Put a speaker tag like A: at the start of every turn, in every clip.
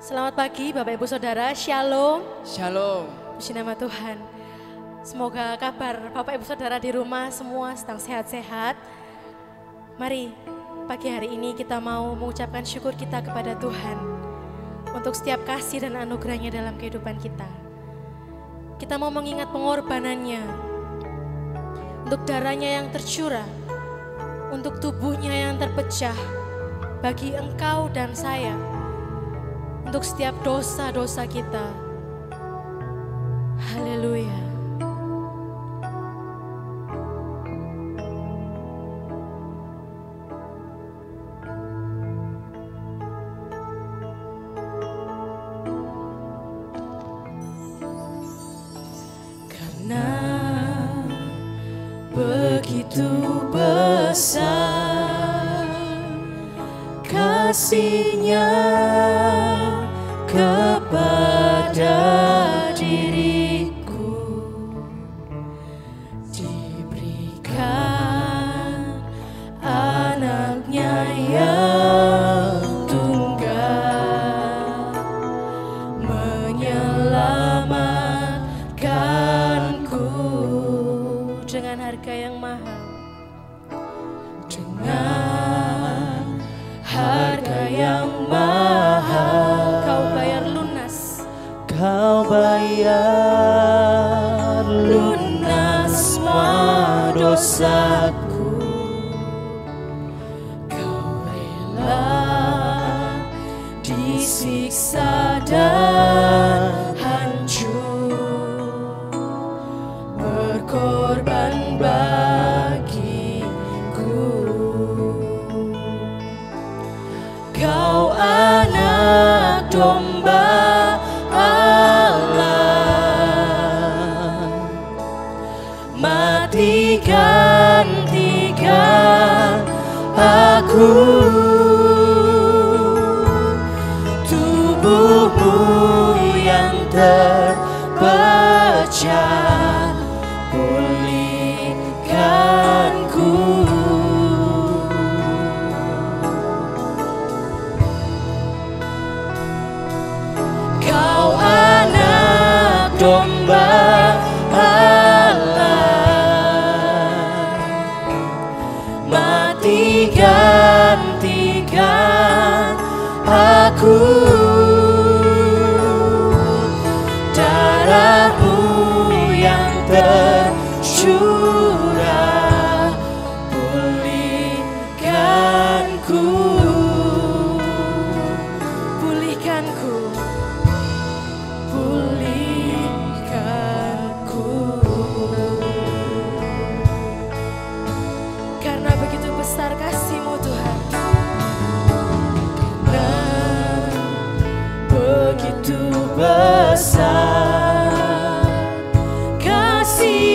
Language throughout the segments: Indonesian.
A: Selamat pagi Bapak Ibu Saudara, Shalom.
B: Shalom.
A: Puji nama Tuhan. Semoga kabar Bapak Ibu Saudara di rumah semua sedang sehat-sehat. Mari pagi hari ini kita mau mengucapkan syukur kita kepada Tuhan untuk setiap kasih dan anugerahnya dalam kehidupan kita. Kita mau mengingat pengorbanannya, untuk darahnya yang tercurah, untuk tubuhnya yang terpecah, bagi engkau dan saya, untuk setiap dosa-dosa kita. Haleluya. Karena begitu besar kasih-Nya kepada diriku, diberikan anaknya yang tunggal menyelamatkanku dengan harga yang mahal, dengan harga yang mahal. Kau bayar lunas semua dosaku. Kau rela disiksa dan hancur, berkorban bagiku. Kau anak domba mati gantikan aku, tubuhmu yang terpecah pulihkanku. Kau anak domba gantikan aku, darahmu yang tercurah pulihkanku, pulihkanku, pulihkanku. Karena begitu besar kasih-Mu Tuhan, karena begitu besar kasih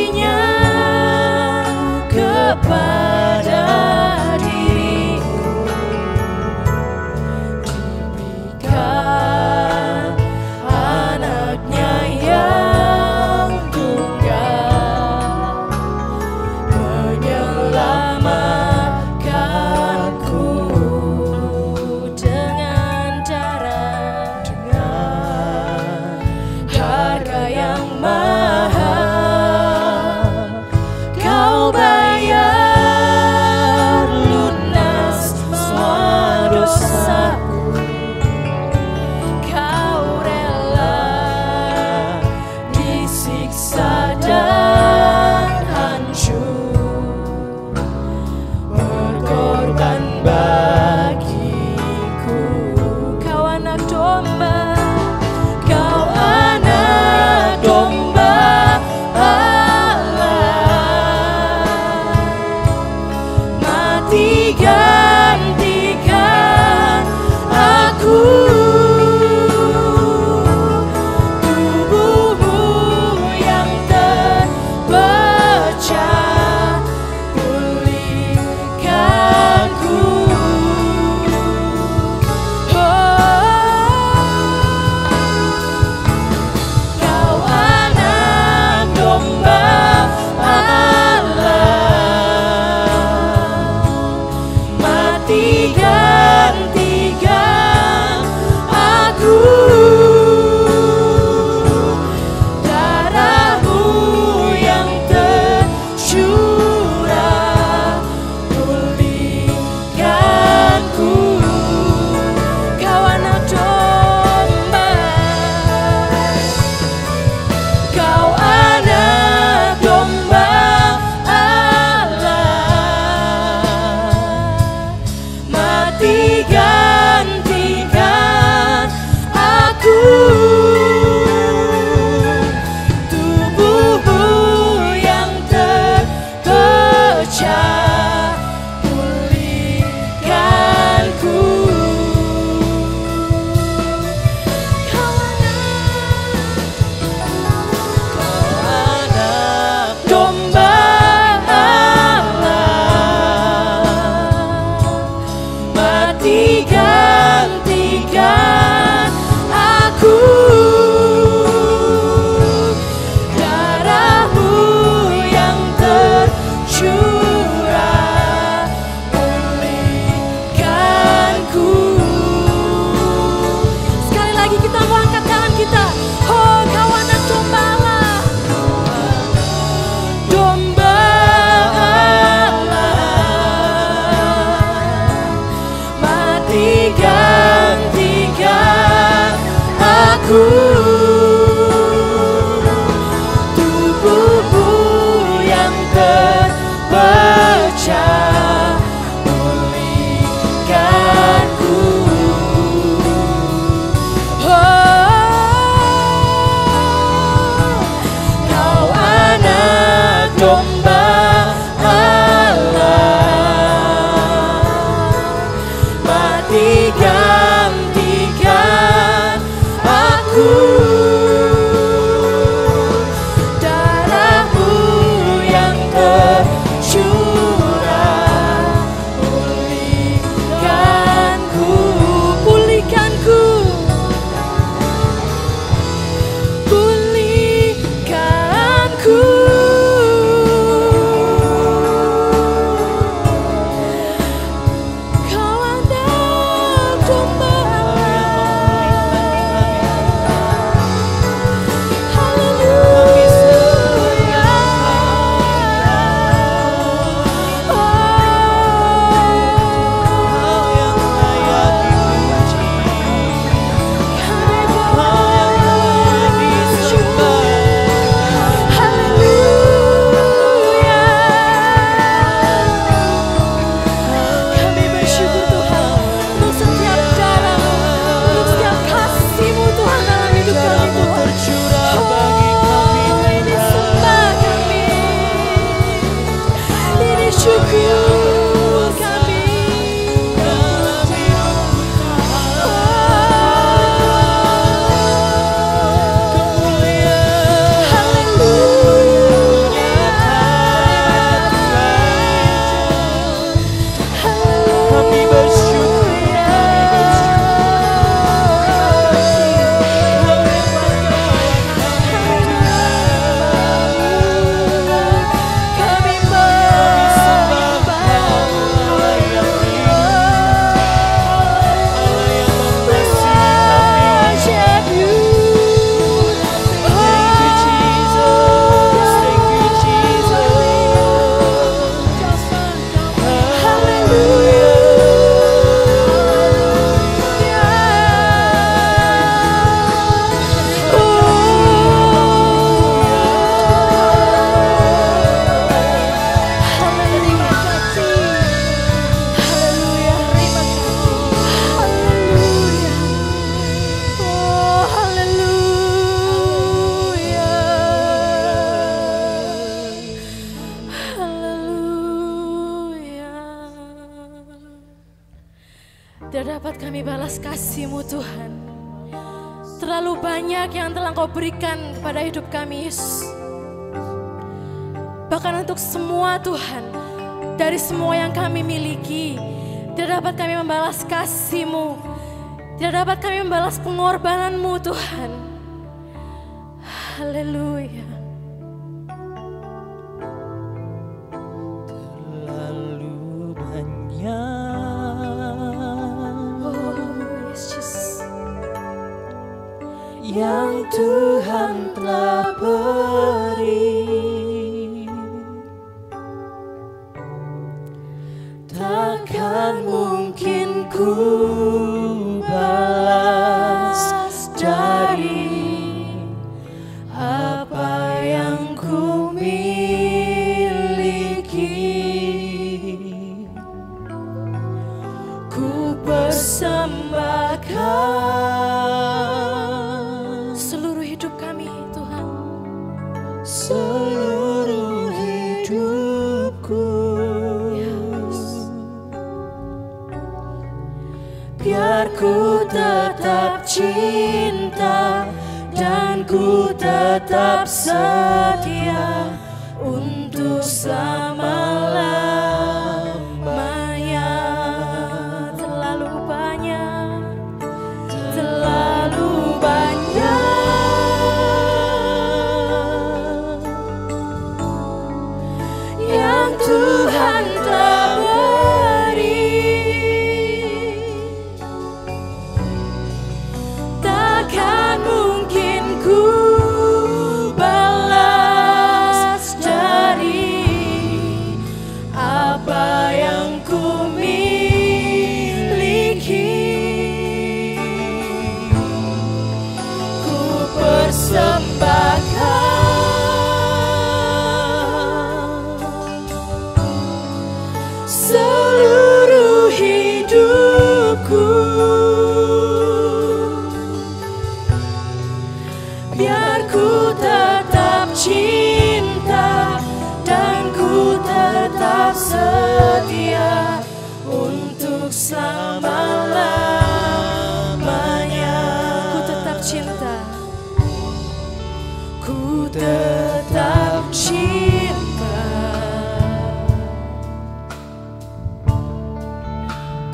A: dapat kami balas kasih-Mu Tuhan. Terlalu banyak yang telah Kau berikan kepada hidup kami Yesus. Bahkan untuk semua Tuhan, dari semua yang kami miliki, tidak dapat kami membalas kasih-Mu, tidak dapat kami membalas pengorbanan-Mu Tuhan. Haleluya.
B: Terlalu banyak yang Tuhan telah beri, takkan mungkin ku balas dari apa yang ku miliki. Ku persembahkan
A: seluruh hidup kami Tuhan,
B: seluruh hidupku, biar ku tetap cinta dan ku tetap setia untuk selama-lamanya. Terlalu banyak yang Tuhan telah beri, takkan mungkin ku balas dari apa yang ku miliki. Ku persembahkan seluruh hidupku, biar ku tetap cinta dan ku tetap setia untuk selama-lamanya. Ku tetap cinta, ku tetap cinta,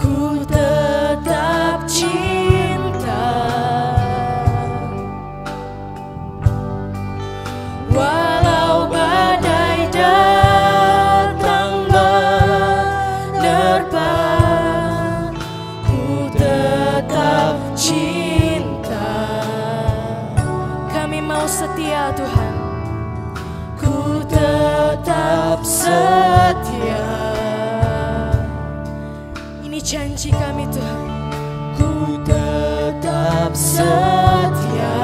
B: ku tetap cinta, walau badai datang menerpa, ku tetap cinta. Kami mau setia Tuhan, ku tetap setia. Ini janji kami Tuhan, ku tetap setia,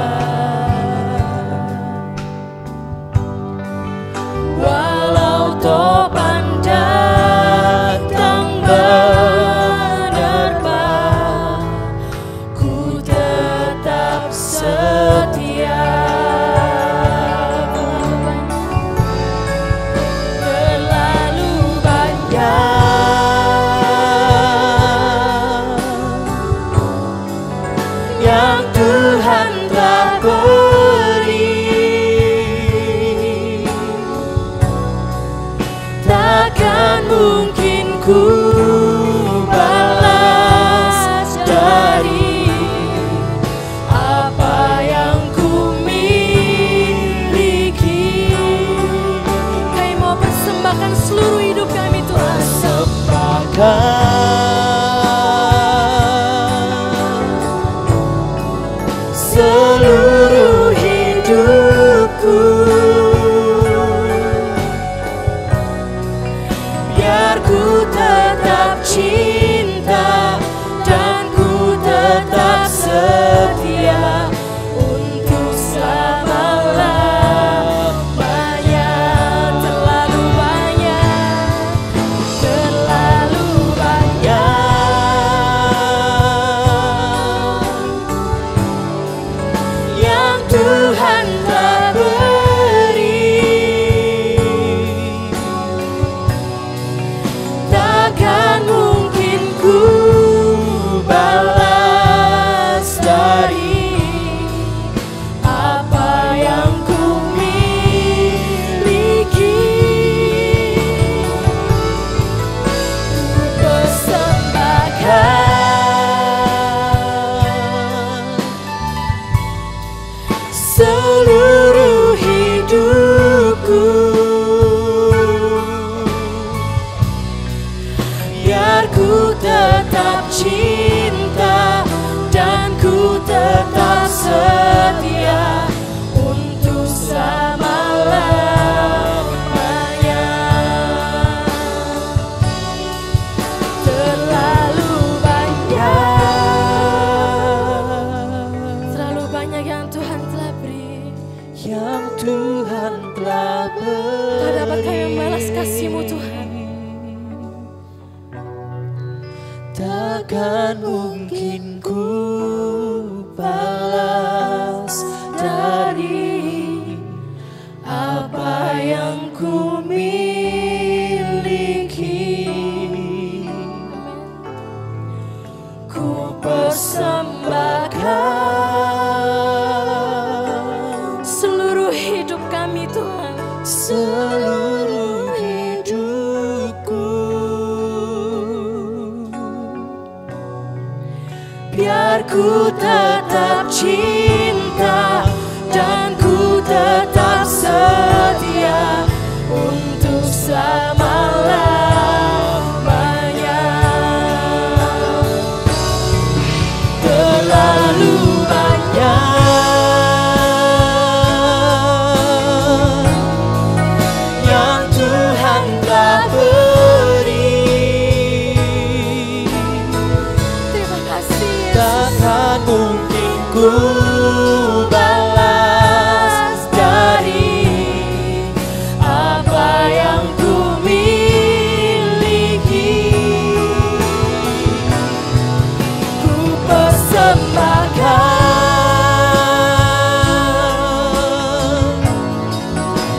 B: walau topan datang menerpa, ku tetap setia. Terlalu banyak yang Tuhan Tuhan telah beri.
A: Tak dapat kami membalas kasih-Mu Tuhan.
B: Takkan mungkin ku balas dari apa yang ku miliki. Ku persembahkan
A: Seluruh hidup kami Tuhan.
B: seluruh hidupku, biar ku tetap cinta dan ku tetap setia untuk selama-lamanya. Terlalu banyak yang Tuhan telah beri.
A: Terima kasih Yesus.
B: Takkan mungkin ku balas dari apa yang ku miliki. Ku persembahkan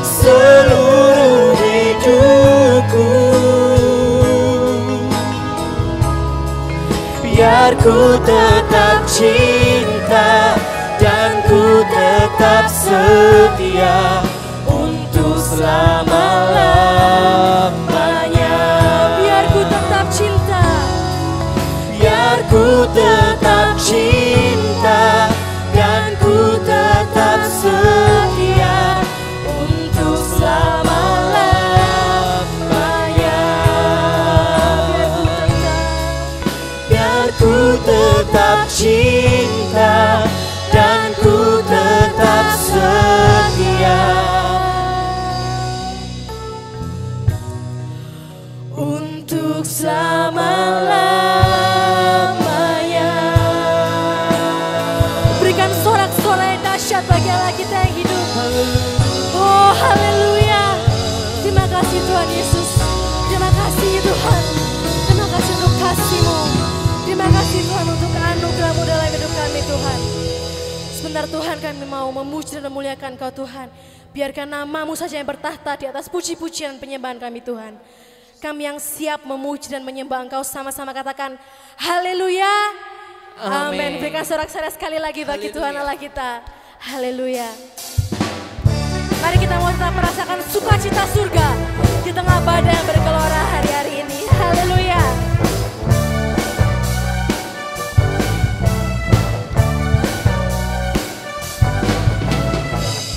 B: seluruh hidupku, biar ku tetap cinta dan ku tetap setia untuk selama-lamanya.
A: Biar ku tetap cinta.
B: Biar ku tetap cinta dan ku tetap setia untuk selama-lamanya. Biar ku tetap cinta dan ku tetap setia untuk selama-lamanya.
A: Berikan sorak-sorai dahsyat bagi Allah kita yang hidup. Oh haleluya. Terima kasih Tuhan Yesus. Terima kasih Tuhan. Terima kasih untuk kasih-Mu. Terima kasih Tuhan untuk anugerah-Mu dalam hidup kami Tuhan. Sebentar Tuhan kami mau memuji dan memuliakan Kau Tuhan. Biarkan nama-Mu saja yang bertahta di atas puji-pujian penyembahan kami Tuhan. Kami yang siap memuji dan menyembah Engkau sama-sama katakan haleluya. Amin. Berikan sorak-sorai sekali lagi bagi Tuhan Allah kita. Haleluya. Mari kita mau tetap merasakan sukacita surga di tengah badai yang bergelora hari-hari ini. Haleluya.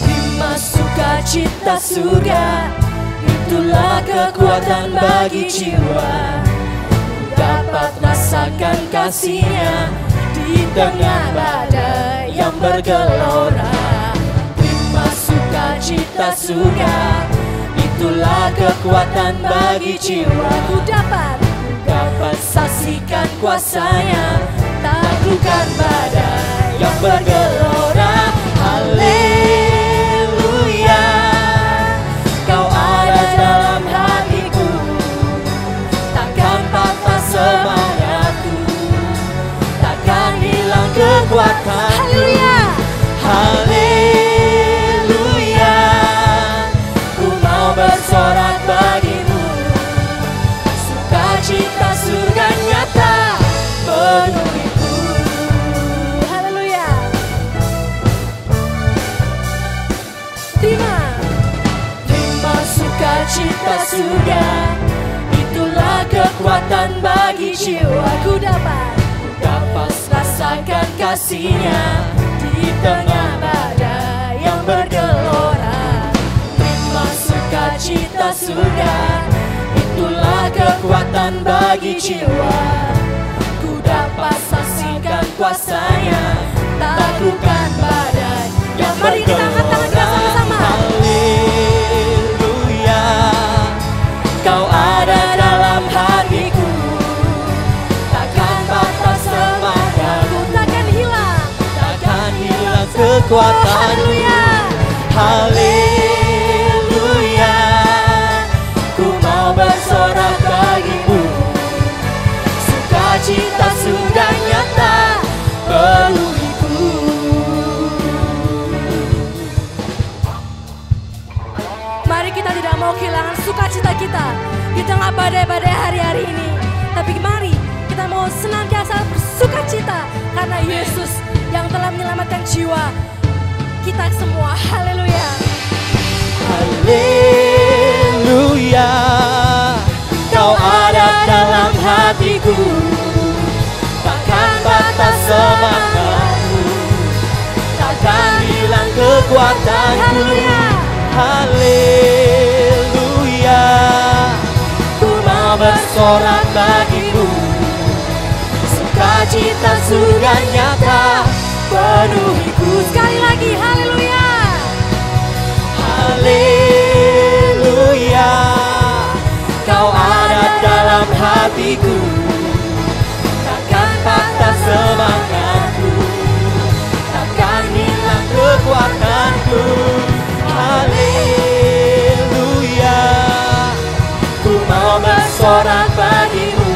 B: Bima sukacita surga, itulah kekuatan bagi jiwa. Dapat rasakan kasih-Nya di tengah badai yang bergelora. Bima sukacita surga, itulah kekuatan bagi jiwa.
A: Ku dapat
B: saksikan kuasa-Nya, taklukkan badai yang bergelora. Haleluya, Kau ada dalam hatiku, takkan patah semangatku, takkan hilang kekuatanku.
A: haleluya.
B: Haleluya, ku mau bersorak bagimu, sukacita surga nyata penuhiku.
A: Haleluya.
B: Terima sukacita surga, itulah kekuatan bagi jiwa.
A: Ku dapat
B: rasakan kasih-Nya di tengah badai yang bergelora. Terima sukacita surga, itulah kekuatan bagi jiwa. Ku dapat saksikan kuasa-Nya, taklukkan badai yang
A: Mari kita angkat tangan kita sama-sama.
B: Haleluya, Kau ada dalam hatiku, takkan patah semangatku,
A: takkan hilang.
B: takkan hilang kekuatanku.
A: Haleluya.
B: Haleluya,
A: tak mau kehilangan sukacita kita di tengah badai-badai hari-hari ini. Tapi mari kita mau senantiasa bersukacita karena Yesus yang telah menyelamatkan jiwa kita semua. Haleluya.
B: Haleluya, Kau ada dalam hatiku, takkan batas semangatku, takkan hilang kekuatanku. Haleluya, ku mau bersorak bagimu, sukacita sudah nyata penuhiku.
A: Sekali lagi, haleluya.
B: Haleluya, Kau ada dalam hatiku, takkan patah semangatku, takkan hilang kekuatanku. Haleluya, ku mau bersorak bagimu,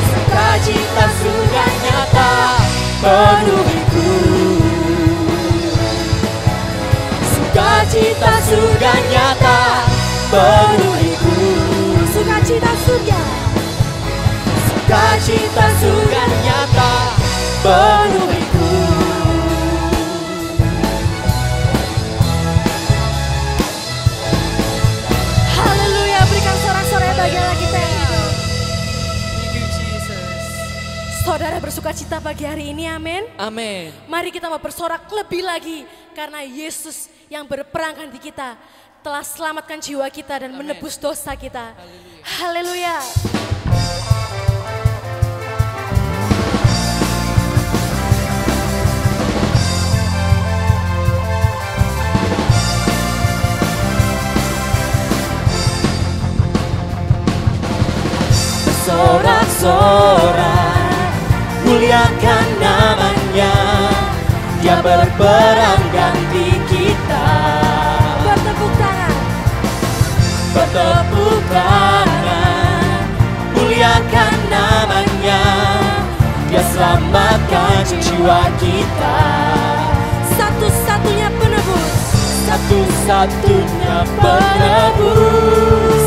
B: sukacita sudah nyata penuhiku. Sukacita sudah nyata penuhiku.
A: Sukacita surga.
B: Sukacita sudah nyata penuhiku.
A: Haleluya, berikan sorak-sorai bagi Allah kita yang hidup.
B: Thank you Jesus.
A: Saudara bersukacita pagi hari ini, amin.
B: Amin.
A: Mari kita mau bersorak lebih lagi karena Yesus yang berperang di kita telah selamatkan jiwa kita dan menebus dosa kita. Haleluya.
B: Sorak-sorak, muliakan namanya, Dia berperang ganti kita.
A: Bertepuk tangan.
B: Bertepuk tangan, muliakan namanya, Dia selamatkan jiwa kita.
A: Satu-satunya penebus.
B: Satu-satunya penebus,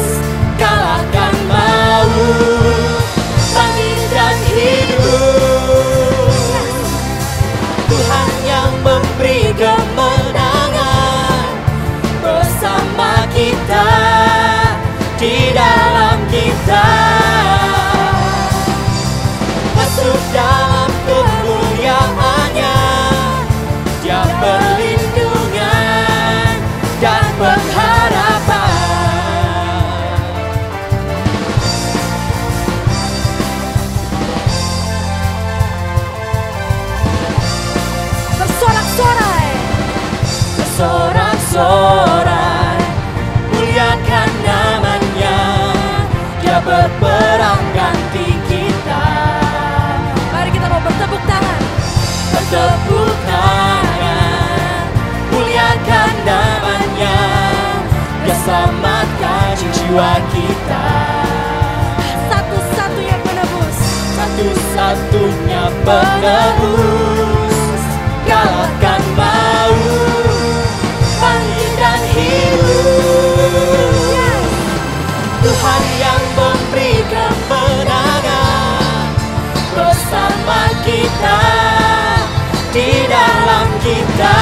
B: kalahkan maut, bangkit dan hidup. Tuhan yang memberi kemenangan bersama kita, di dalam kita. Masuk dalam kemuliaan-Nya, Dia perlindungan dan pengharapan.
A: Bersorak-sorai.
B: Bersorak-sorai, muliakan namanya, Dia berperang ganti kita.
A: Mari kita mau bertepuk tangan.
B: Bertepuk tangan, muliakan namanya, Dia selamatkan jiwa kita.
A: Satu-satunya penebus.
B: Satu-satunya penebus, kalahkan maut, bangkit dan hidup. Tuhan yang memberi kemenangan bersama kita, di dalam kita.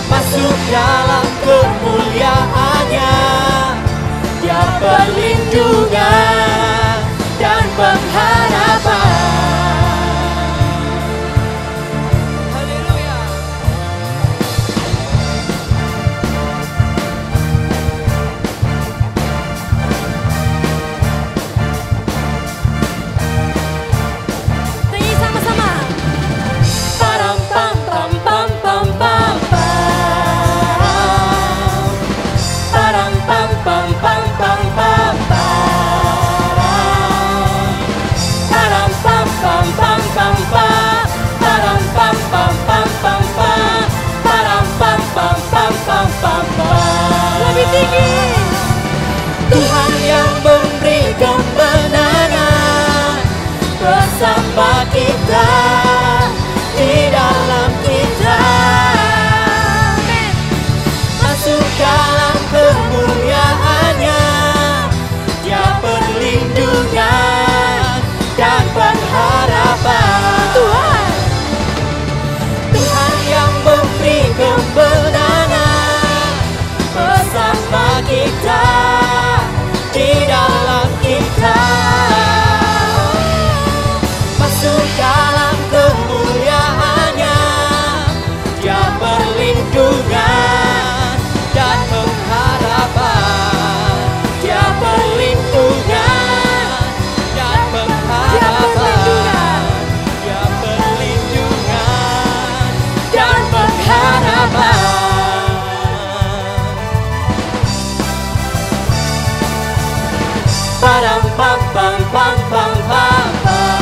B: Masuk dalam kemuliaan-Nya, Dia perlindungan dan pengharapan. Haleluya.
A: Tinggi sama-sama.
B: Param pam pam pam pam pam pam. perlindungan dan pengharapan. Dia perlindungan dan pengharapan. Dia perlindungan dan pengharapan. Padam pam pam pam pam pam pam.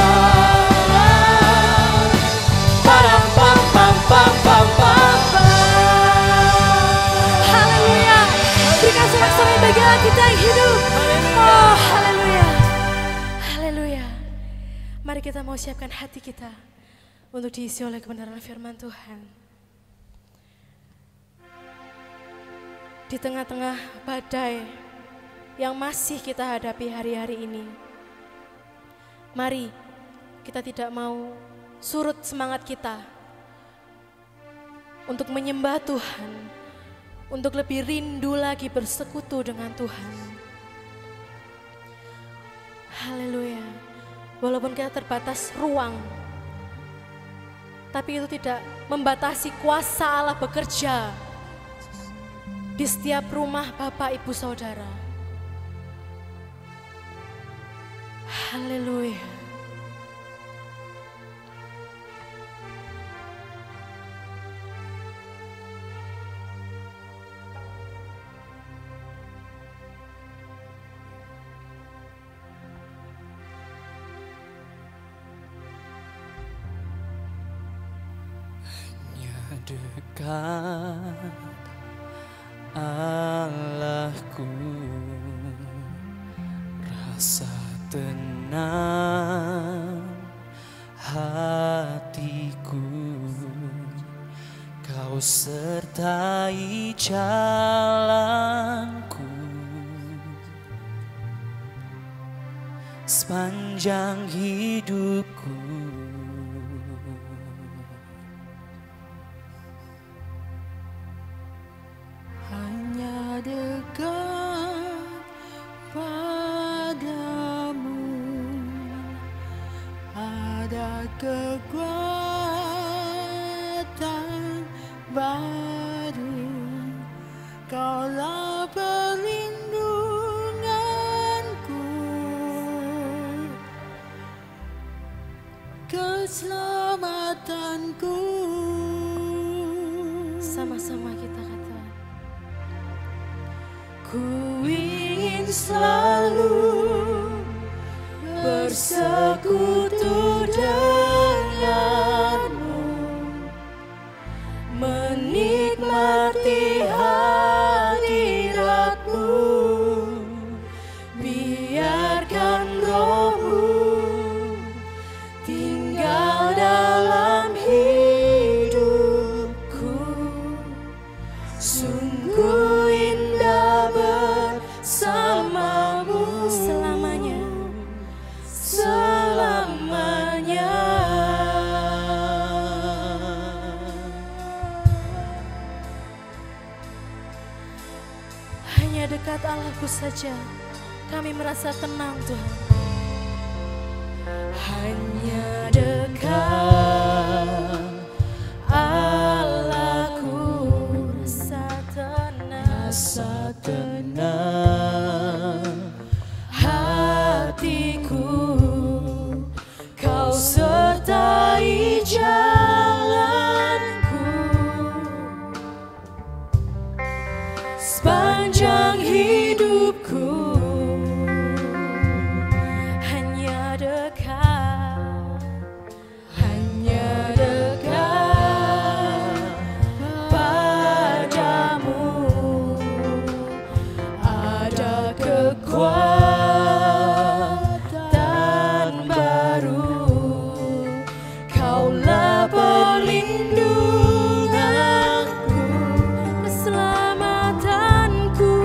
B: Padam pam pam pam pam pam pam.
A: Haleluya. Berikan sorak-sorai bagi Allah kita yang hidup. Oh, haleluya. Haleluya. Mari kita mau siapkan hati kita untuk diisi oleh kebenaran firman Tuhan. Di tengah-tengah badai yang masih kita hadapi hari-hari ini, mari kita tidak mau surut semangat kita untuk menyembah Tuhan, untuk lebih rindu lagi bersekutu dengan Tuhan. Haleluya. Walaupun kita terbatas ruang, tapi itu tidak membatasi kuasa Allah bekerja di setiap rumah Bapak, Ibu, Saudara. Haleluya.
B: Hanya dekat Allahku, rasa tenang hatiku, Kau sertai jalanku sepanjang hidupku. Hanya dekat padamu ada kekuatan baru. Kaulah perlindunganku, keselamatanku.
A: Sama-sama kita katakan,
B: ku ingin selalu bersekutu denganmu, menikmati hadiratmu. Biarkan Roh-Mu tinggal dalam hidupku. Sungguh indah bersamamu
A: selamanya.
B: Selamanya.
A: Hanya dekat Allahku saja kami merasa tenang, Tuhan.
B: Hanya dekat Allahku,
A: Rasa tenang,
B: rasa tenang hatiku, Kau sertai jalanku sepanjang hidupku.
A: hanya dekat,
B: Hanya dekat padamu ada kekuatan baru. Kaulah perlindunganku,
A: keselamatanku.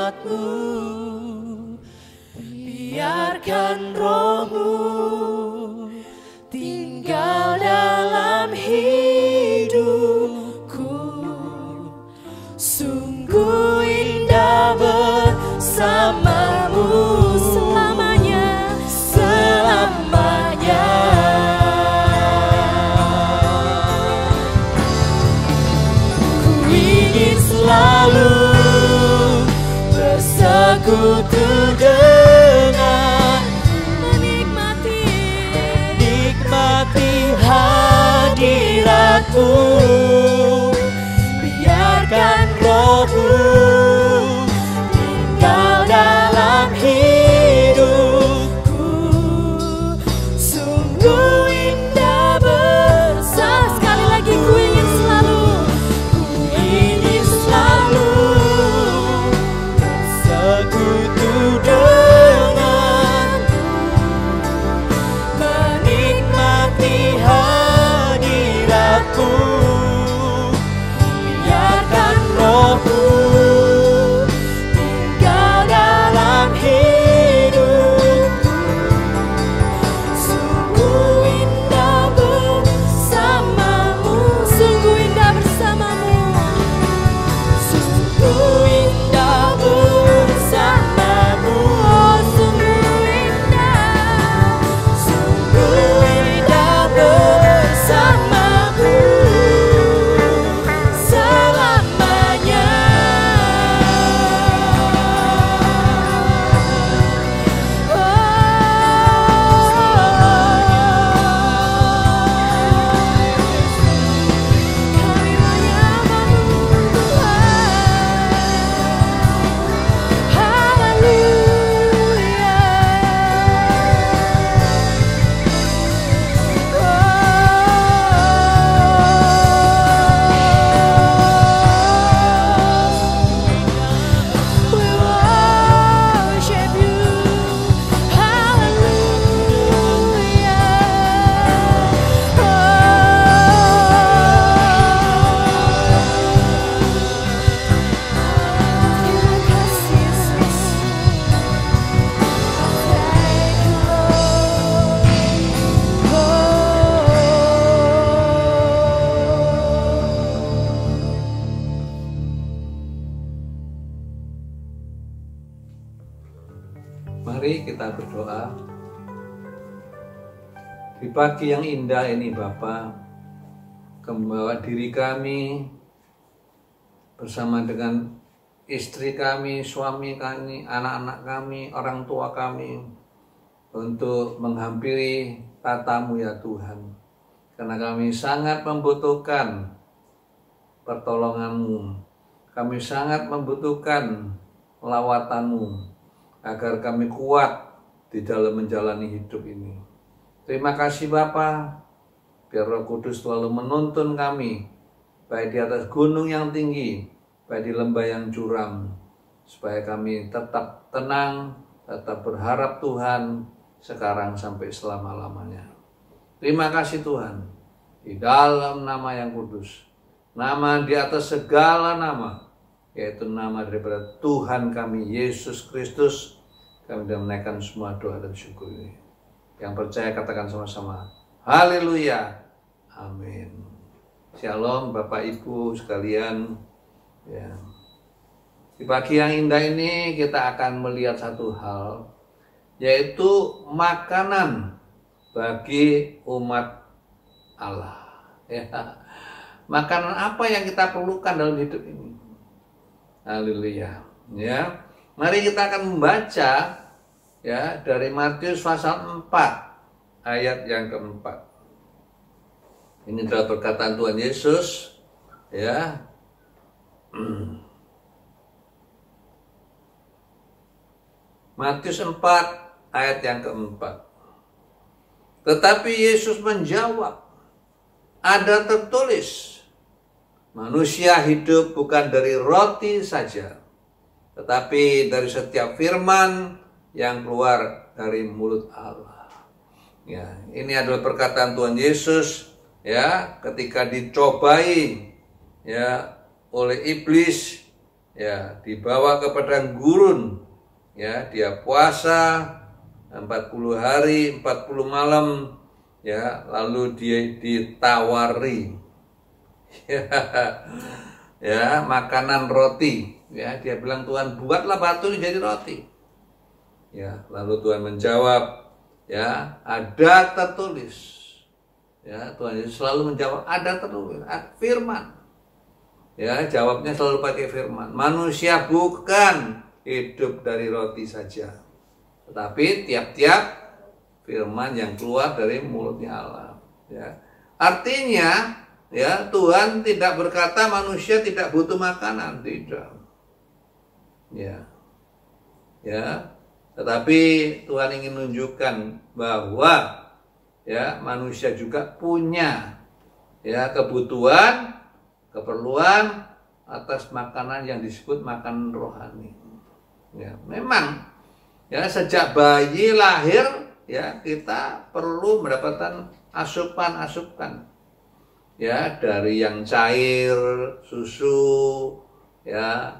B: umat-Mu. Biarkan Roh-Mu tinggal dalam hidupku. Sungguh indah bersama-Mu selamanya, selamanya. Ku ingin selalu bersekutu dengan menikmati hadirat-Mu. Biarkan Roh-Mu tinggal dalam hidupku. Sungguh indah bersama. Sekali lagi ku ingin selalu bersekutu dengan menikmati hadirat-Mu. Biarkan Roh-Mu tinggal dalam hidupku. Sungguh indah bersama-Mu, sungguh indah bersama-Mu, sungguh indah bersama-Mu. Oh, sungguh indah bersama-Mu selamanya. Kami menyembah-Mu Tuhan. We worship You. Terima kasih Yesus. Thank You
C: Mari kita berdoa. Di pagi yang indah ini Bapa, membawa diri kami bersama dengan istri kami, suami kami, anak-anak kami, orang tua kami untuk menghampiri tata-Mu ya Tuhan. Karena kami sangat membutuhkan pertolongan-Mu. Kami sangat membutuhkan lawatan-Mu agar kami kuat di dalam menjalani hidup ini. Terima kasih Bapa, biar Roh Kudus selalu menuntun kami, baik di atas gunung yang tinggi, baik di lembah yang curam, supaya kami tetap tenang, tetap berharap Tuhan, sekarang sampai selama-lamanya. Terima kasih Tuhan, di dalam nama yang kudus, nama di atas segala nama, yaitu nama daripada Tuhan kami, Yesus Kristus. Kami sudah menaikkan semua doa dan syukur ini. Yang percaya katakan sama-sama, haleluya, amin. Shalom Bapak Ibu sekalian. Ya. Di pagi yang indah ini kita akan melihat satu hal, yaitu makanan bagi umat Allah. Ya. Makanan apa yang kita perlukan dalam hidup ini? Haleluya. Ya. Mari kita akan membaca ya dari Matius pasal 4 ayat yang keempat. Ini adalah perkataan Tuhan Yesus ya. Matius 4 ayat yang keempat. Tetapi Yesus menjawab, ada tertulis, manusia hidup bukan dari roti saja, tetapi dari setiap firman yang keluar dari mulut Allah. Ya, ini adalah perkataan Tuhan Yesus ya ketika dicobai ya oleh iblis ya dibawa ke padang gurun, ya dia puasa 40 hari 40 malam, ya lalu dia ditawari ya makanan roti, ya dia bilang, Tuhan buatlah batu ini jadi roti. Ya lalu Tuhan menjawab, ya ada tertulis. Ya Tuhan Yesus selalu menjawab, ada tertulis, firman. Ya jawabnya selalu pakai firman. Manusia bukan hidup dari roti saja, tetapi tiap-tiap firman yang keluar dari mulutnya Allah. Ya artinya, ya Tuhan tidak berkata manusia tidak butuh makanan, tidak. Ya, tetapi Tuhan ingin menunjukkan bahwa ya manusia juga punya ya kebutuhan, keperluan atas makanan yang disebut makanan rohani. Ya, memang ya sejak bayi lahir ya kita perlu mendapatkan asupan-asupan. Ya, dari yang cair, susu, ya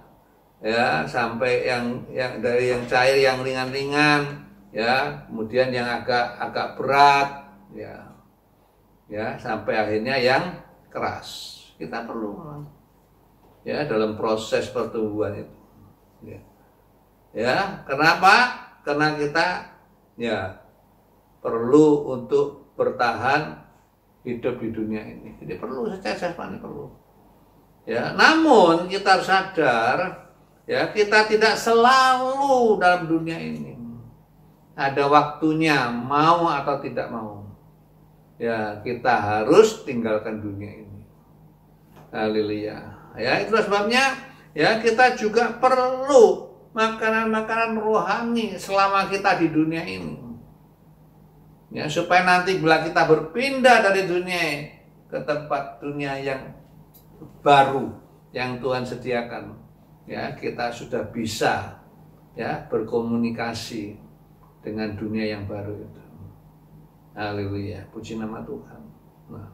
C: sampai yang dari yang cair yang ringan-ringan, ya kemudian yang agak berat, ya sampai akhirnya yang keras. Kita perlu ya dalam proses pertumbuhan itu. Ya kenapa? Karena kita ya perlu untuk bertahan hidup di dunia ini. Jadi perlu secara jasmani perlu. Ya, namun kita harus sadar ya kita tidak selalu dalam dunia ini. Ada waktunya mau atau tidak mau. Ya, kita harus tinggalkan dunia ini. Haleluya. Ya, itulah sebabnya ya kita juga perlu makanan-makanan rohani selama kita di dunia ini. Ya, supaya nanti bila kita berpindah dari dunia ke tempat dunia yang baru yang Tuhan sediakan, ya kita sudah bisa ya berkomunikasi dengan dunia yang baru itu. Haleluya, puji nama Tuhan. Nah,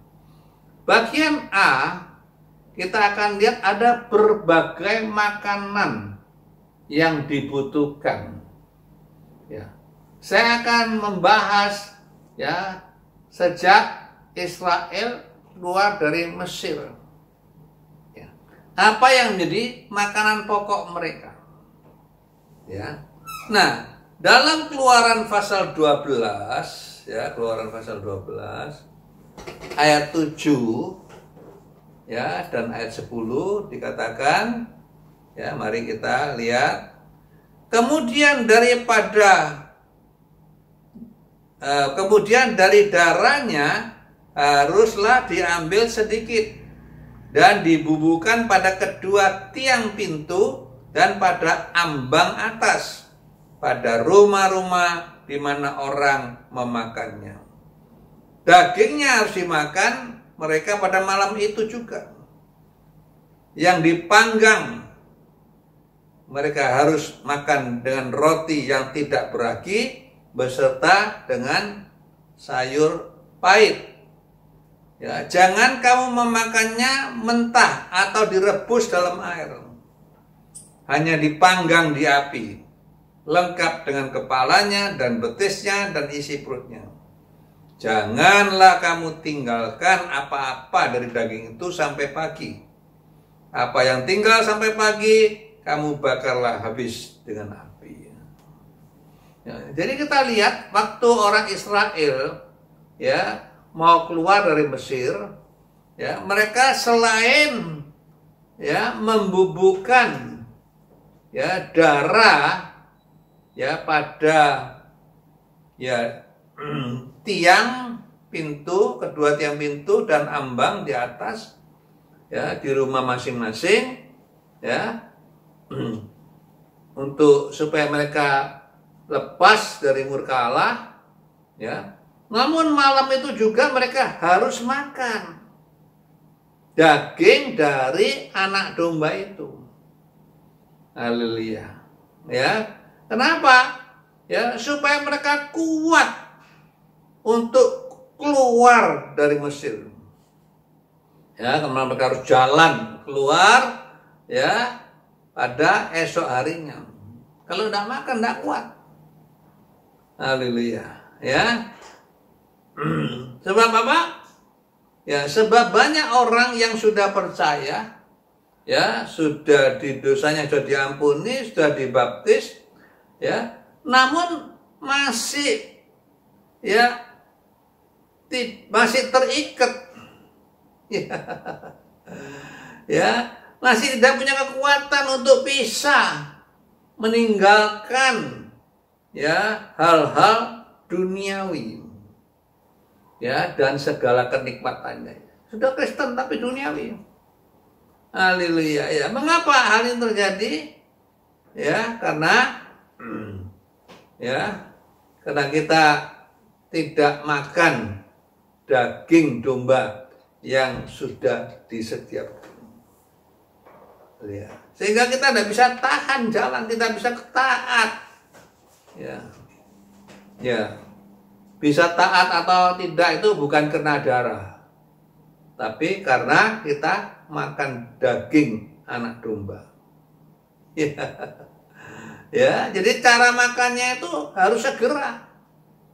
C: bagian A kita akan lihat ada berbagai makanan yang dibutuhkan. Ya, saya akan membahas ya sejak Israel keluar dari Mesir, ya, apa yang menjadi makanan pokok mereka, ya. Nah, dalam Keluaran pasal 12, ya Keluaran pasal 12 ayat 7 ya dan ayat 10 dikatakan, ya mari kita lihat. Kemudian dari darahnya haruslah diambil sedikit dan dibubuhkan pada kedua tiang pintu dan pada ambang atas, pada rumah-rumah di mana orang memakannya. Dagingnya harus dimakan mereka pada malam itu juga. Yang dipanggang mereka harus makan dengan roti yang tidak beragi beserta dengan sayur pahit. Ya, jangan kamu memakannya mentah atau direbus dalam air. Hanya dipanggang di api, lengkap dengan kepalanya dan betisnya dan isi perutnya. Janganlah kamu tinggalkan apa-apa dari daging itu sampai pagi. Apa yang tinggal sampai pagi, kamu bakarlah habis dengan api. Ya, jadi kita lihat waktu orang Israel ya mau keluar dari Mesir, ya mereka selain ya membubuhkan ya darah ya pada ya tiang pintu, kedua tiang pintu dan ambang di atas ya di rumah masing-masing, ya untuk supaya mereka lepas dari murka Allah, ya. Namun malam itu juga mereka harus makan daging dari anak domba itu. Haleluya. Ya. Kenapa? Ya, supaya mereka kuat untuk keluar dari Mesir. Ya, karena mereka harus jalan keluar, ya. pada esok harinya. Kalau tidak makan tidak kuat. Haleluya, ya. Sebab apa? Ya, sebab banyak orang yang sudah percaya, ya, sudah dosanya sudah diampuni, sudah dibaptis, ya, namun masih, ya, masih terikat, ya, ya, masih tidak punya kekuatan untuk bisa meninggalkan, ya, hal-hal duniawi, ya, dan segala kenikmatannya. Sudah Kristen tapi duniawi. Haleluya, ya. Mengapa hal ini terjadi? Ya, karena ya, karena kita tidak makan daging domba yang sudah disediakan. Ya. Sehingga kita tidak bisa tahan jalan, tidak bisa taat. Ya. Ya. Bisa taat atau tidak itu bukan karena darah, tapi karena kita makan daging anak domba. Ya. Ya, jadi cara makannya itu harus segera.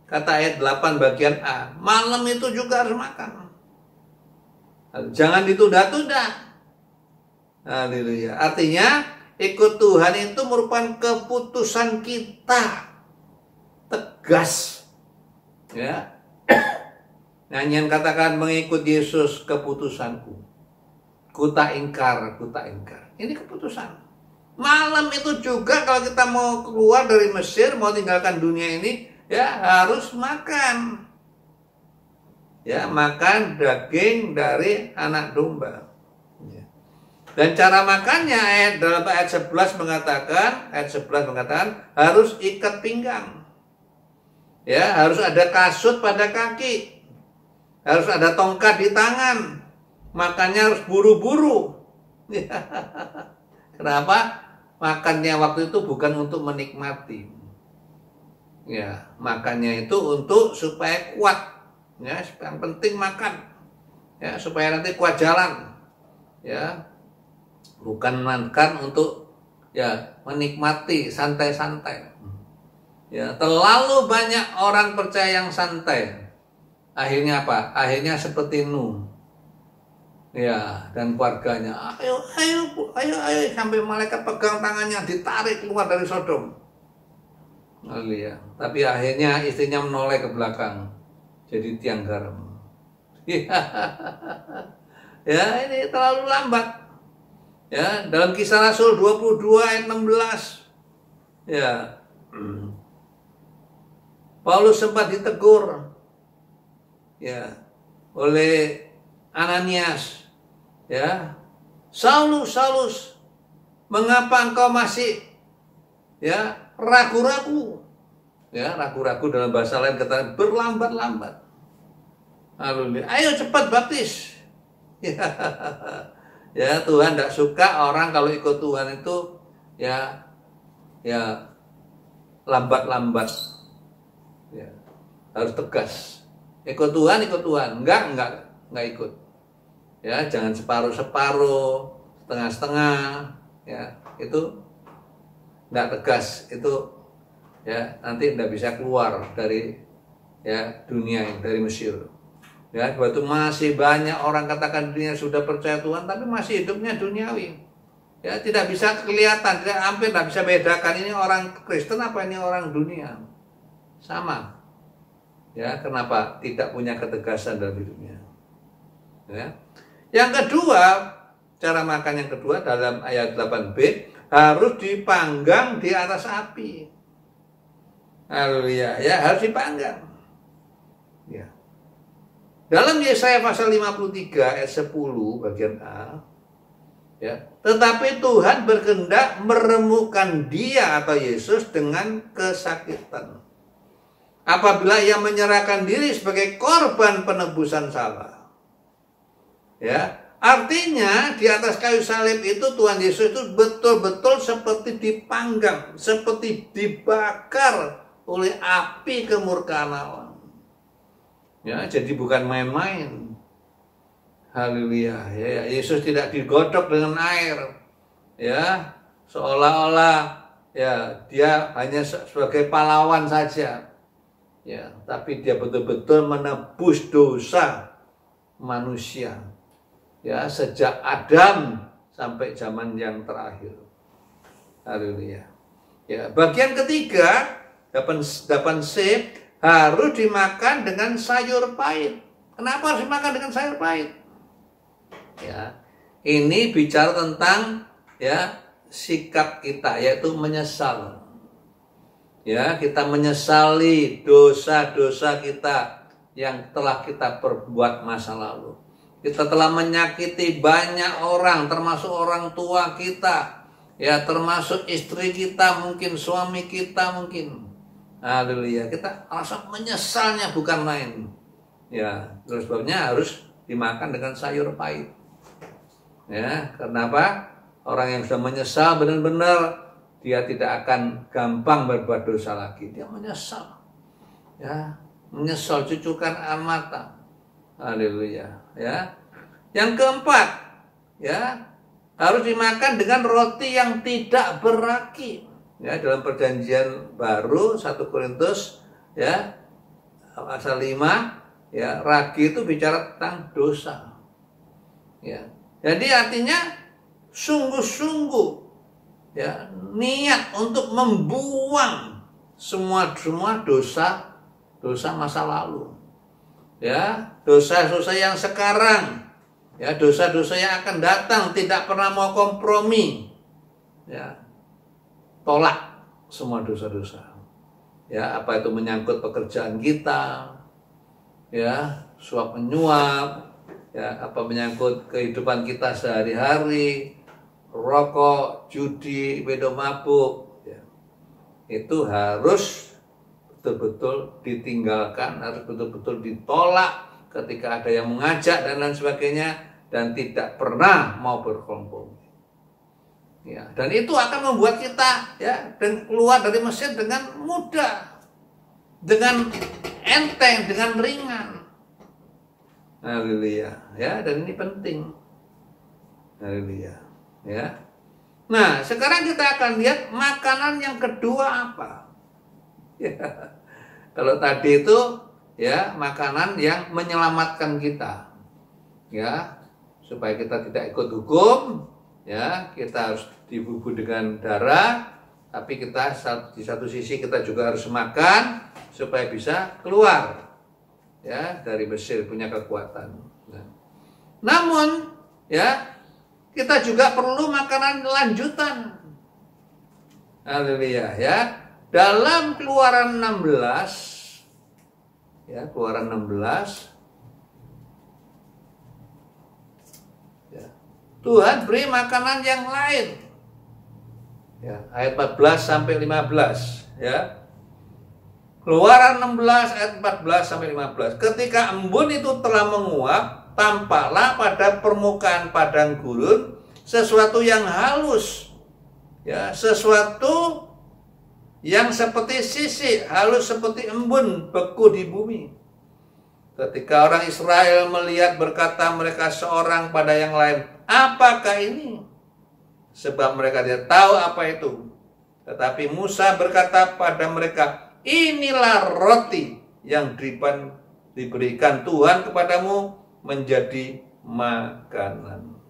C: Kata ayat 8 bagian A, malam itu juga harus makan. Jangan ditunda-tunda. Haleluya. Artinya ikut Tuhan itu merupakan keputusan kita. Tegas. Ya. Nyanyian katakan mengikut Yesus keputusanku. Ku tak ingkar, ku tak ingkar. Ini keputusan. Malam itu juga kalau kita mau keluar dari Mesir, mau tinggalkan dunia ini, ya harus makan. Ya, makan daging dari anak domba. Ya. Dan cara makannya dalam ayat 11 mengatakan, harus ikat pinggang. Ya, harus ada kasut pada kaki. Harus ada tongkat di tangan. Makannya harus buru-buru. Ya. Kenapa? Makannya waktu itu bukan untuk menikmati. Ya, makannya itu untuk supaya kuat. Ya, yang penting makan. Ya, supaya nanti kuat jalan. Ya. Bukan makan untuk ya menikmati santai-santai. Ya, terlalu banyak orang percaya yang santai. Akhirnya apa? Akhirnya seperti Nuh. Ya, dan keluarganya, ayo sampai malaikat pegang tangannya ditarik keluar dari Sodom. Ya. Tapi akhirnya istrinya menoleh ke belakang, jadi tiang garam. Ya, ini terlalu lambat. Ya, dalam Kisah Rasul 22 ayat 16. Ya. Paulus sempat ditegur ya oleh Ananias. Ya, Saulus, mengapa engkau masih ya ragu-ragu? Ya, ragu-ragu dalam bahasa lain kata berlambat-lambat. Haleluya. Ayo cepat baptis. Ya, ya Tuhan tidak suka orang kalau ikut Tuhan itu ya lambat-lambat. Ya, harus tegas. Ikut Tuhan, enggak ikut. Ya, jangan separuh-separuh, setengah-setengah, ya, itu enggak tegas, itu ya nanti enggak bisa keluar dari ya dunia ini, dari Mesir. Ya, sebab itu masih banyak orang katakan dunia sudah percaya Tuhan tapi masih hidupnya duniawi. Ya, tidak bisa kelihatan, hampir tidak bisa bedakan ini orang Kristen apa ini orang dunia. Sama. Ya, kenapa? Tidak punya ketegasan dalam hidupnya. Ya. Yang kedua, cara makan yang kedua dalam ayat 8b harus dipanggang di atas api. Haleluya, ya harus dipanggang. Ya. Dalam Yesaya pasal 53 ayat 10 bagian A, ya, tetapi Tuhan berkehendak meremukkan dia atau Yesus dengan kesakitan. Apabila ia menyerahkan diri sebagai korban penebusan salah. Ya, artinya di atas kayu salib itu Tuhan Yesus itu betul-betul seperti dipanggang, seperti dibakar oleh api kemurkaan Allah. Ya, jadi bukan main-main. Haleluya. Ya, Yesus tidak digodok dengan air. Ya, seolah-olah ya dia hanya sebagai pahlawan saja. Ya, tapi dia betul-betul menebus dosa manusia. Ya, sejak Adam sampai zaman yang terakhir. Haleluya. Ya, bagian ketiga 8C harus dimakan dengan sayur pahit. Kenapa harus dimakan dengan sayur pahit? Ya, ini bicara tentang ya sikap kita, yaitu menyesal. Ya, kita menyesali dosa-dosa kita yang telah kita perbuat masa lalu. Kita telah menyakiti banyak orang, termasuk orang tua kita, ya, termasuk istri kita, mungkin suami kita, mungkin. Haleluya, kita rasa menyesalnya bukan main. Ya, terus sebabnya harus dimakan dengan sayur pahit. Ya, kenapa? Orang yang sudah menyesal benar-benar dia tidak akan gampang berbuat dosa lagi. Dia menyesal. Ya, menyesal cucukan air mata. Haleluya, ya. Yang keempat, ya, harus dimakan dengan roti yang tidak beragi. Ya, dalam perjanjian baru 1 Korintus ya pasal 5, ya, ragi itu bicara tentang dosa. Ya. Jadi artinya sungguh-sungguh ya niat untuk membuang semua dosa masa lalu. Ya, dosa-dosa yang sekarang, ya, dosa-dosa yang akan datang, tidak pernah mau kompromi. Ya. Tolak semua dosa-dosa. Ya, apa itu menyangkut pekerjaan kita, ya, suap menyuap, ya, apa menyangkut kehidupan kita sehari-hari, rokok, judi, minum mabuk, ya. Itu harus betul-betul ditinggalkan, harus betul-betul ditolak ketika ada yang mengajak dan lain sebagainya, dan tidak pernah mau berkompromi. Ya, dan itu akan membuat kita ya dan keluar dari Mesir dengan mudah, dengan enteng, dengan ringan. Haleluya, ya, dan ini penting. Haleluya, ya. Nah, sekarang kita akan lihat makanan yang kedua apa? Ya. Kalau tadi itu ya makanan yang menyelamatkan kita, ya, supaya kita tidak ikut hukum. Ya, kita harus dibubur dengan darah, tapi kita di satu sisi kita juga harus makan supaya bisa keluar ya dari Mesir, punya kekuatan. Nah, namun ya kita juga perlu makanan lanjutan. Haleluya, ya. Dalam Keluaran 16 ya, Keluaran 16 Tuhan beri makanan yang lain. Ya, ayat 14 sampai 15, ya. Keluaran 16 ayat 14 sampai 15. Ketika embun itu telah menguap, tampaklah pada permukaan padang gurun sesuatu yang halus. Ya, sesuatu yang seperti sisik, halus seperti embun beku di bumi. Ketika orang Israel melihat, berkata mereka seorang pada yang lain, apakah ini? Sebab mereka tidak tahu apa itu. Tetapi Musa berkata pada mereka, inilah roti yang diberikan Tuhan kepadamu menjadi makanan.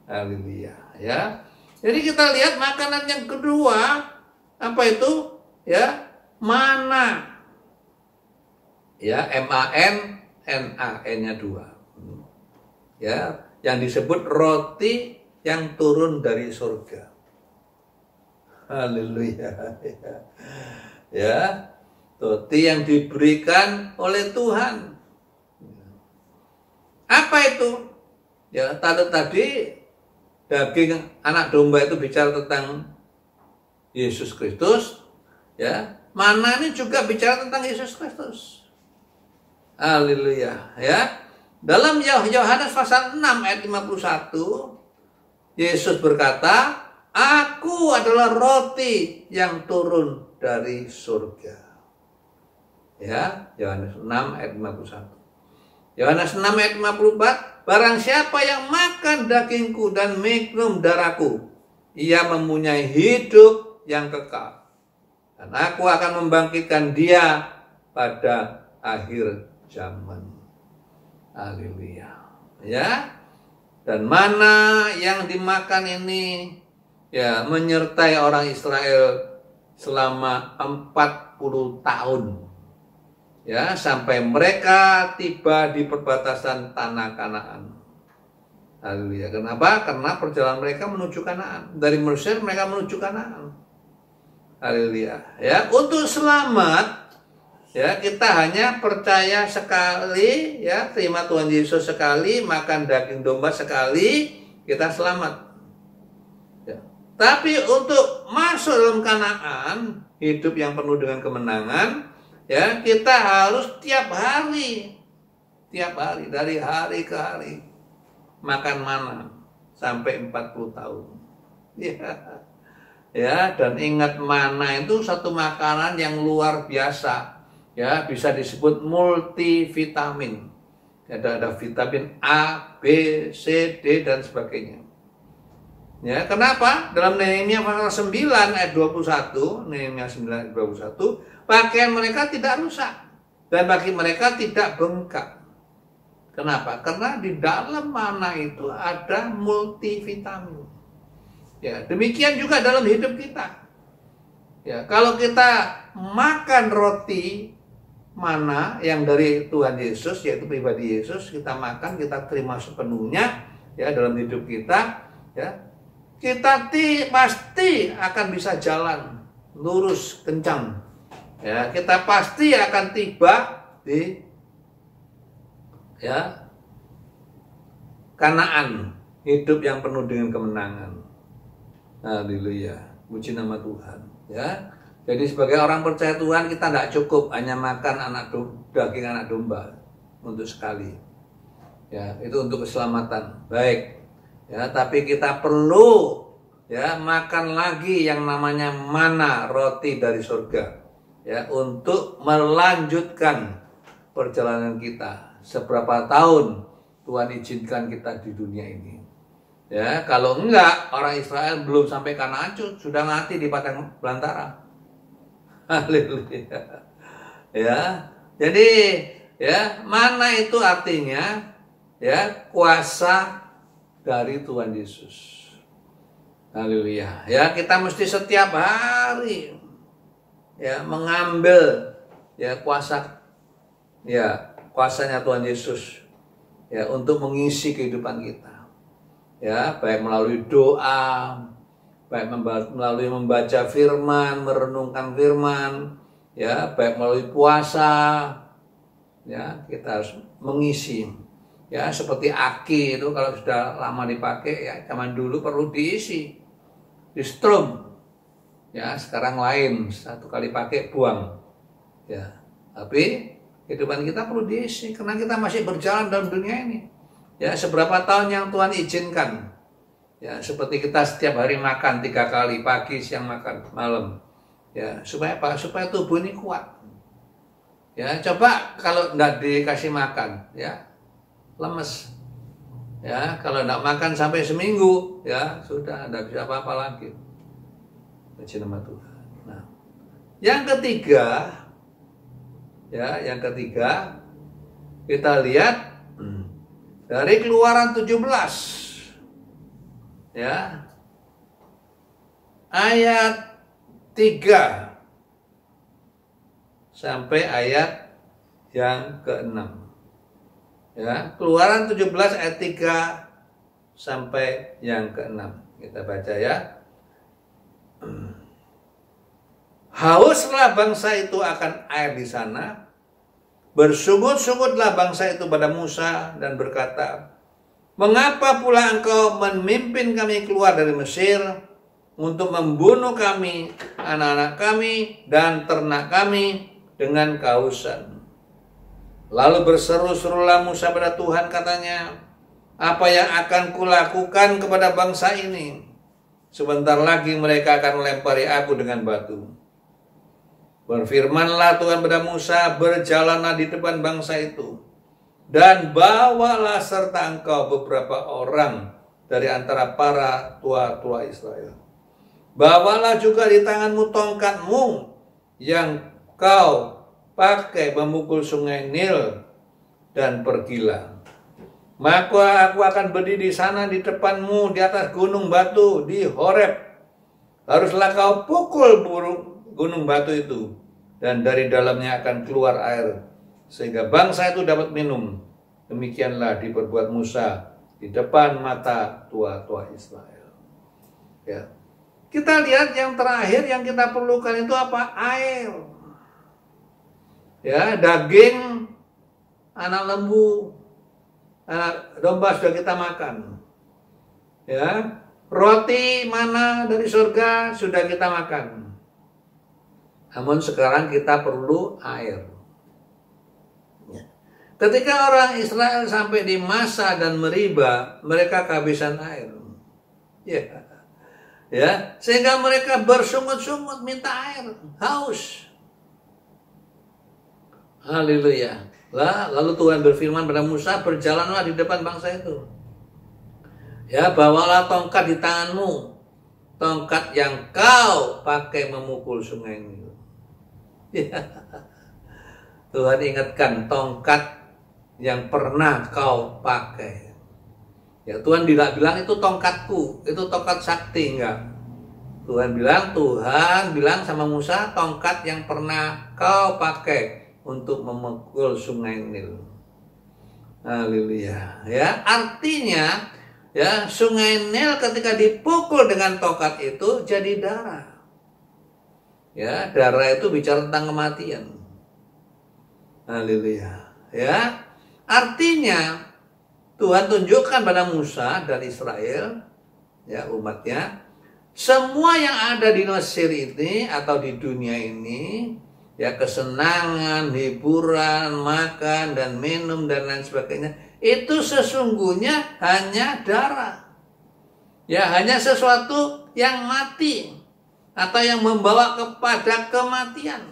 C: Haleluya, ya. Jadi kita lihat makanan yang kedua, apa itu? Ya, mana. Ya, MANNA-nya 2. Ya, yang disebut roti yang turun dari surga. Haleluya. Ya, roti yang diberikan oleh Tuhan. Apa itu? Ya, tadi daging anak domba itu bicara tentang Yesus Kristus. Ya, mana ini juga bicara tentang Yesus Kristus. Haleluya, ya. Dalam Yohanes pasal 6 ayat 51, Yesus berkata, aku adalah roti yang turun dari surga. Ya, Yohanes 6 ayat 51. Yohanes 6 ayat 54, barang siapa yang makan dagingku dan minum darahku, ia mempunyai hidup yang kekal. Dan aku akan membangkitkan dia pada akhir zaman. Haleluya. Ya. Dan mana yang dimakan ini ya menyertai orang Israel selama 40 tahun. Ya, sampai mereka tiba di perbatasan tanah Kanaan. Haleluya. Kenapa? Karena perjalanan mereka menuju Kanaan. Dari Mesir mereka menuju Kanaan. Haleluya. Ya, untuk selamat ya kita hanya percaya sekali, ya terima Tuhan Yesus sekali, makan daging domba sekali, kita selamat. Ya. Tapi untuk masuk dalam Kanaan, hidup yang penuh dengan kemenangan, ya kita harus tiap hari dari hari ke hari makan mana sampai 40 tahun. Ya. Ya, dan ingat mana itu satu makanan yang luar biasa. Ya, bisa disebut multivitamin. Ada vitamin A, B, C, D dan sebagainya. Ya, kenapa? Dalam Nehemia pasal 9 ayat 21, Nehemia 9 ayat 21, pakaian mereka tidak rusak dan bagi mereka tidak bengkak. Kenapa? Karena di dalam mana itu ada multivitamin. Ya, demikian juga dalam hidup kita. Ya, kalau kita makan roti mana yang dari Tuhan Yesus, yaitu pribadi Yesus, kita makan, kita terima sepenuhnya ya dalam hidup kita, ya. Kita pasti akan bisa jalan lurus kencang. Ya, kita pasti akan tiba di ya Kanaan, hidup yang penuh dengan kemenangan. Haleluya, puji nama Tuhan. Ya, jadi sebagai orang percaya Tuhan kita tidak cukup hanya makan daging anak domba untuk sekali. Ya, itu untuk keselamatan. Baik. Ya, tapi kita perlu ya makan lagi yang namanya mana, roti dari surga. Ya, untuk melanjutkan perjalanan kita. Seberapa tahun Tuhan izinkan kita di dunia ini. Ya, kalau enggak, orang Israel belum sampai Kanaan sudah mati di padang belantara. Haleluya. Ya. Jadi, ya, mana itu artinya ya kuasa dari Tuhan Yesus. Haleluya. Ya, kita mesti setiap hari ya mengambil ya kuasanya Tuhan Yesus ya untuk mengisi kehidupan kita. Ya, baik melalui doa, baik melalui membaca firman, merenungkan firman, ya, baik melalui puasa, ya, kita harus mengisi. Ya, seperti aki itu kalau sudah lama dipakai, ya, zaman dulu perlu diisi, di strum. Ya, sekarang lain, satu kali pakai buang. Ya, tapi kehidupan kita perlu diisi karena kita masih berjalan dalam dunia ini. Ya, seberapa tahun yang Tuhan izinkan. Ya, seperti kita setiap hari makan 3 kali, pagi, siang makan, malam. Ya, supaya apa? Supaya tubuh ini kuat. Ya, coba kalau enggak dikasih makan, ya, lemes. Ya, kalau enggak makan sampai seminggu, ya, sudah enggak bisa apa-apa lagi. Puji nama Tuhan. Nah, yang ketiga, ya, kita lihat dari Keluaran 17 ya ayat 3 sampai ayat yang ke-6. Ya, Keluaran 17 ayat 3 sampai yang ke-6. Kita baca ya. Hauslah bangsa itu akan air di sana. Bersungut-sungutlah bangsa itu pada Musa dan berkata, "Mengapa pula engkau memimpin kami keluar dari Mesir untuk membunuh kami, anak-anak kami, dan ternak kami dengan kehausan?" Lalu berseru-serulah Musa pada Tuhan, katanya, "Apa yang akan kulakukan kepada bangsa ini? Sebentar lagi mereka akan melempari aku dengan batu." Berfirmanlah Tuhan pada Musa, "Berjalanlah di depan bangsa itu, dan bawalah serta engkau beberapa orang dari antara para tua-tua Israel. Bawalah juga di tanganmu tongkatmu yang kau pakai memukul sungai Nil, dan pergilah. Maka aku akan berdiri di sana di depanmu di atas gunung batu di Horeb. Haruslah kau pukul gunung batu itu, dan dari dalamnya akan keluar air, sehingga bangsa itu dapat minum. Demikianlah diperbuat Musa di depan mata tua-tua Israel. Ya. Kita lihat yang terakhir yang kita perlukan itu apa? Air. Ya, daging anak lembu, anak domba sudah kita makan. Ya, roti mana dari surga sudah kita makan. Namun sekarang kita perlu air. Ya. Ketika orang Israel sampai di Masa dan Meriba, mereka kehabisan air. Ya. Ya, sehingga mereka bersungut-sungut minta air, haus. Haleluya. Lalu Tuhan berfirman pada Musa, berjalanlah di depan bangsa itu. Ya, bawalah tongkat di tanganmu, tongkat yang kau pakai memukul sungai Nil. Ya. Tuhan ingatkan tongkat yang pernah kau pakai. Ya, Tuhan tidak bilang itu tongkatku, itu tongkat sakti, enggak. Tuhan bilang sama Musa, tongkat yang pernah kau pakai untuk memukul sungai Nil. Haleluya. Ya, artinya ya, sungai Nil ketika dipukul dengan tongkat itu jadi darah. Ya, darah itu bicara tentang kematian. Haleluya. Ya, artinya Tuhan tunjukkan pada Musa dan Israel, ya umatnya, semua yang ada di Mesir ini atau di dunia ini, ya kesenangan, hiburan, makan dan minum dan lain sebagainya, itu sesungguhnya hanya darah. Ya, hanya sesuatu yang mati atau yang membawa kepada kematian.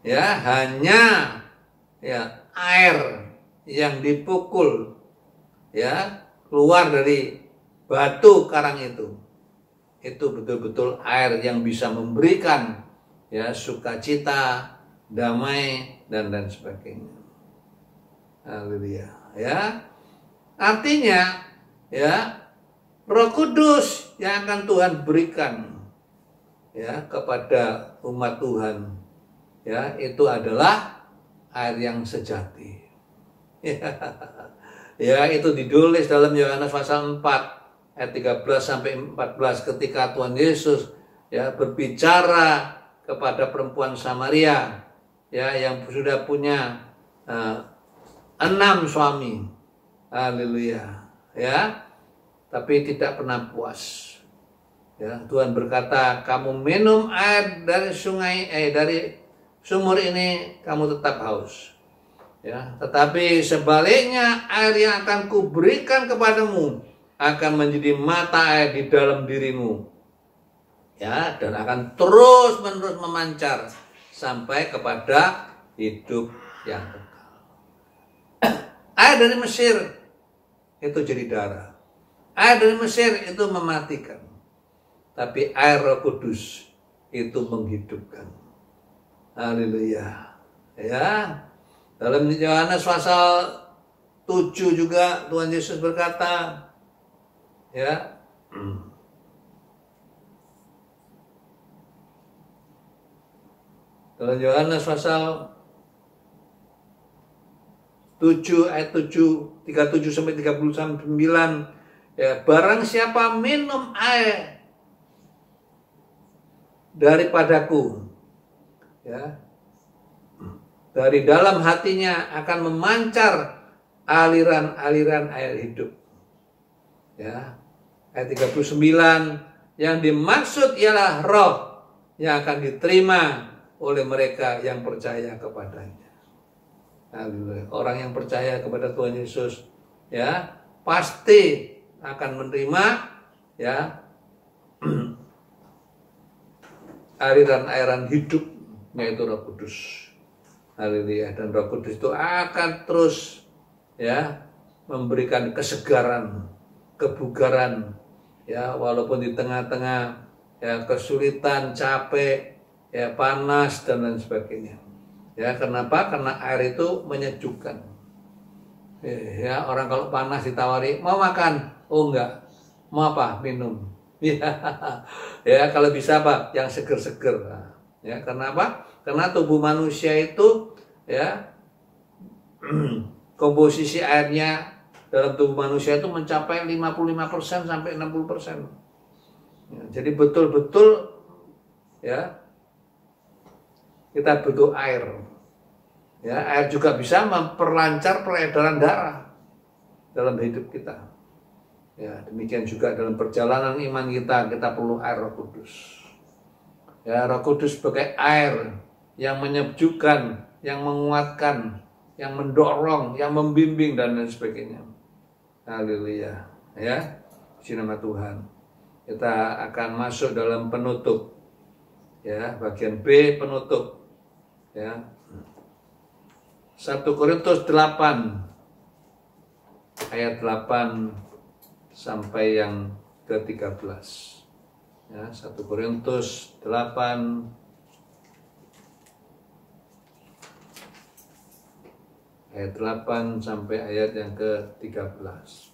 C: Ya, hanya ya air yang dipukul, ya keluar dari batu karang itu betul-betul air yang bisa memberikan ya sukacita, damai dan lain sebagainya. Haleluya. Ya, artinya ya Roh Kudus yang akan Tuhan berikan ya kepada umat Tuhan, ya itu adalah air yang sejati. Ya, itu ditulis dalam Yohanes pasal 4 ayat 13 sampai 14 ketika Tuhan Yesus ya berbicara kepada perempuan Samaria ya yang sudah punya 6 suami. Haleluya. Ya. Tapi tidak pernah puas. Ya, Tuhan berkata, kamu minum air dari dari sumur ini, kamu tetap haus. Ya, tetapi sebaliknya air yang akan kuberikan kepadamu akan menjadi mata air di dalam dirimu. Ya, dan akan terus-menerus memancar sampai kepada hidup yang kekal. Air dari Mesir itu jadi darah. Air dari Mesir itu mematikan. Tapi air Roh Kudus itu menghidupkan. Haleluya. Ya. Dalam Yohanes pasal 7 juga Tuhan Yesus berkata, ya, dalam Yohanes pasal 7 ayat 7, 37 sampai 39, ya, barang siapa minum air daripadaku, ya, dari dalam hatinya akan memancar aliran-aliran air hidup. Ya. Ayat 39, yang dimaksud ialah roh yang akan diterima oleh mereka yang percaya kepadanya. Haleluya. Orang yang percaya kepada Tuhan Yesus ya pasti akan menerima ya aliran-aliran hidup yaitu Roh Kudus. Haleluya. Dan Roh Kudus itu akan terus ya memberikan kesegaran, kebugaran ya walaupun di tengah-tengah ya kesulitan, capek, ya panas dan lain sebagainya. Ya, kenapa? Karena air itu menyejukkan. Ya, orang kalau panas ditawari, mau makan? Oh enggak. Mau apa? Minum. Ya, kalau bisa apa? Yang seger-seger. Ya, karena apa? Karena tubuh manusia itu ya komposisi airnya dalam tubuh manusia itu mencapai 55% sampai 60%. Ya, jadi betul-betul ya kita butuh air. Ya, air juga bisa memperlancar peredaran darah dalam hidup kita. Ya, demikian juga dalam perjalanan iman kita perlu air Roh Kudus. Ya, Roh Kudus sebagai air yang menyejukkan, yang menguatkan, yang mendorong, yang membimbing dan lain sebagainya. Haleluya. Ya, puji nama Tuhan. Kita akan masuk dalam penutup. Ya, bagian B penutup. Ya. 1 Korintus 8 ayat 8 sampai yang ke-13. Ya, 1 Korintus 8 ayat 8 sampai ayat yang ke-13.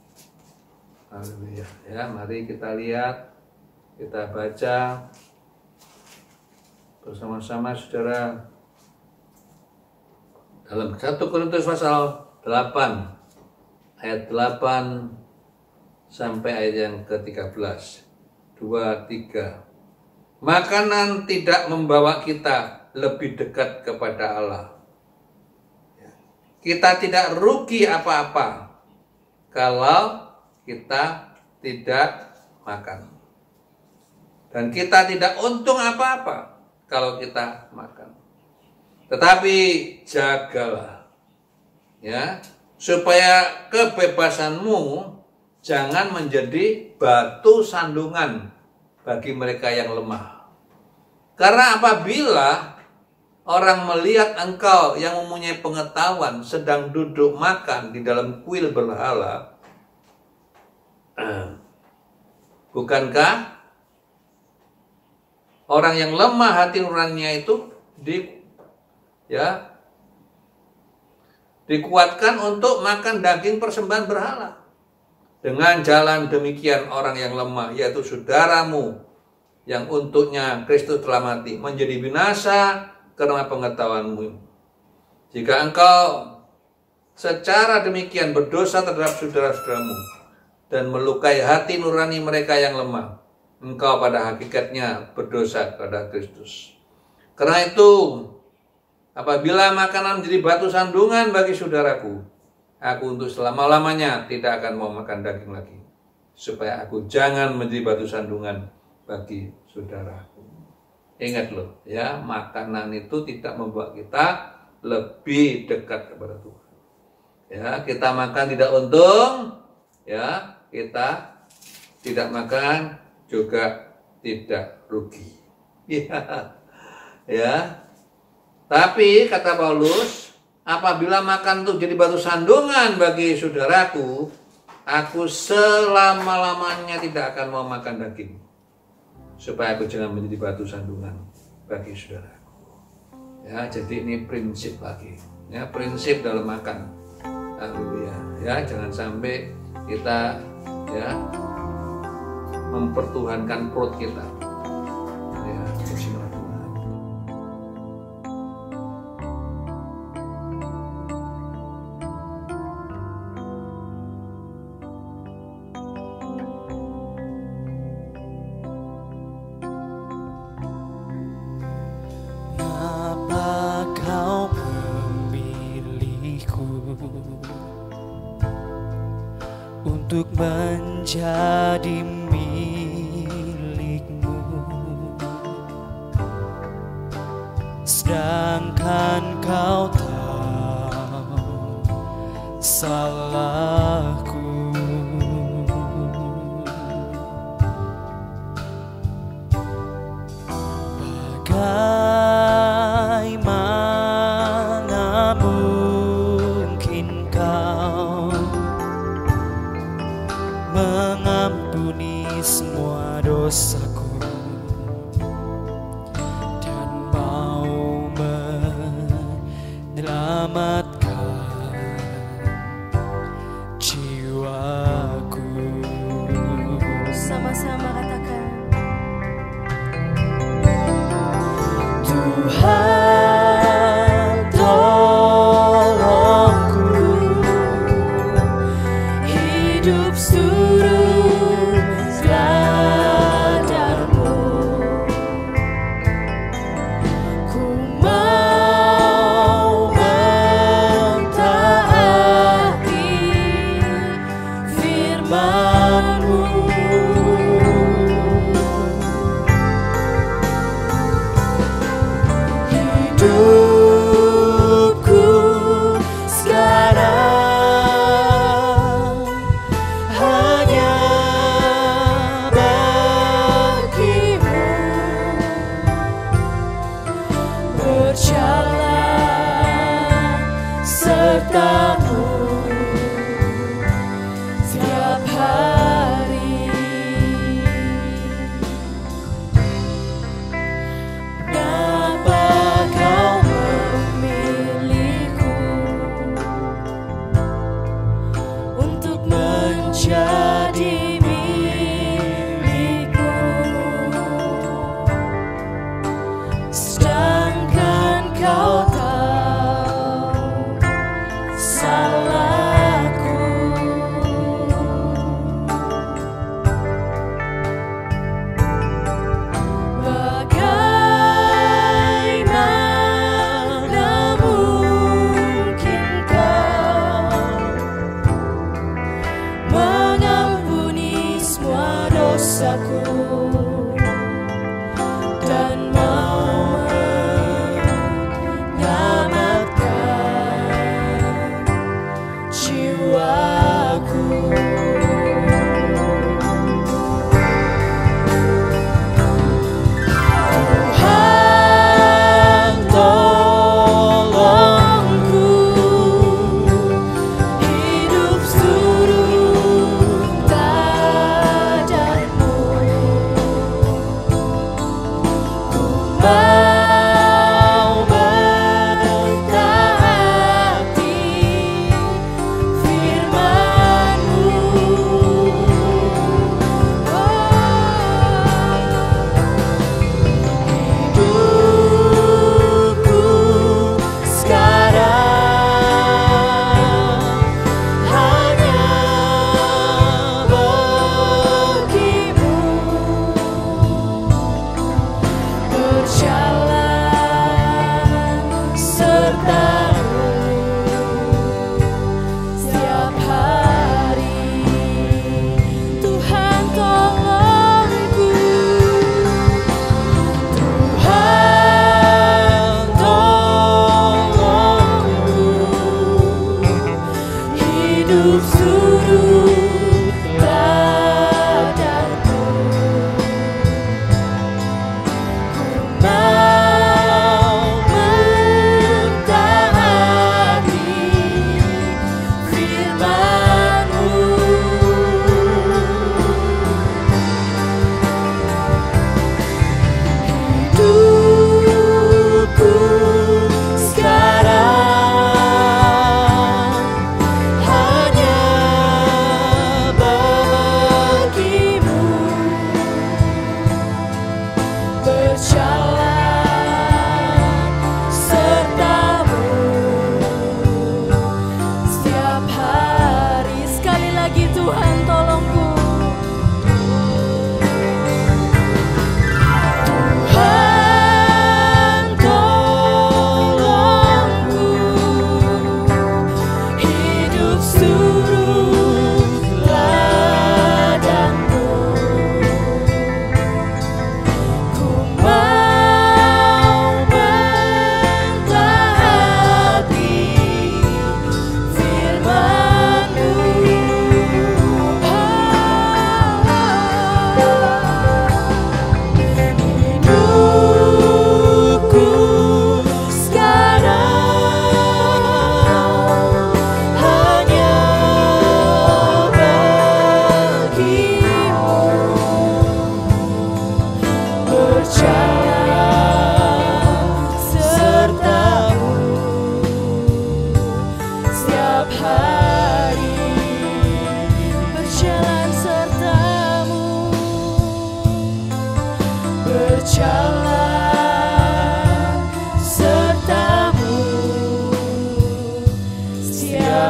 C: Haleluya. Ya, mari kita lihat, kita baca bersama-sama saudara dalam 1 Korintus pasal 8 ayat 8 sampai ayat yang ke-13. 2, 3. Makanan tidak membawa kita lebih dekat kepada Allah. Kita tidak rugi apa-apa kalau kita tidak makan. Dan kita tidak untung apa-apa kalau kita makan. Tetapi jagalah ya, supaya kebebasanmu jangan menjadi batu sandungan bagi mereka yang lemah. Karena apabila orang melihat engkau yang mempunyai pengetahuan sedang duduk makan di dalam kuil berhala, bukankah orang yang lemah hati nuraninya itu dikuatkan untuk makan daging persembahan berhala? Dengan jalan demikian orang yang lemah, yaitu saudaramu yang untuknya Kristus telah mati, menjadi binasa karena pengetahuanmu. Jika engkau secara demikian berdosa terhadap saudara-saudaramu dan melukai hati nurani mereka yang lemah, engkau pada hakikatnya berdosa kepada Kristus. Karena itu, apabila makanan menjadi batu sandungan bagi saudaraku, aku untuk selama-lamanya tidak akan mau makan daging lagi, supaya aku jangan menjadi batu sandungan bagi saudaraku. Ingat loh, ya, makanan itu tidak membuat kita lebih dekat kepada Tuhan. Ya, kita makan tidak untung, ya, kita tidak makan juga tidak rugi. Ya. Tapi kata Paulus, apabila makan itu jadi batu sandungan bagi saudaraku, aku selama-lamanya tidak akan mau makan daging, supaya aku jangan menjadi batu sandungan bagi saudaraku. Ya, jadi ini prinsip lagi. Ya, prinsip dalam makan. Haleluya. Ya, jangan sampai kita ya mempertuhankan perut kita. Ya, puji nama Tuhan.
B: Mengapa kau memilihku untuk menjadi milikmu, sedangkan kau tahu salahku. Bagaimana mungkin kau mengampuni semua dosaku? Tuhan tolongku, hidup surut sadarmu. Ku mau mentaati firman-Mu. Hidupku sekarang hanya bagi-Mu, berjalan serta-Mu setiap hari. Mengapa Kau memilihku untuk menjadi milik-Mu, sedangkan Kau tahu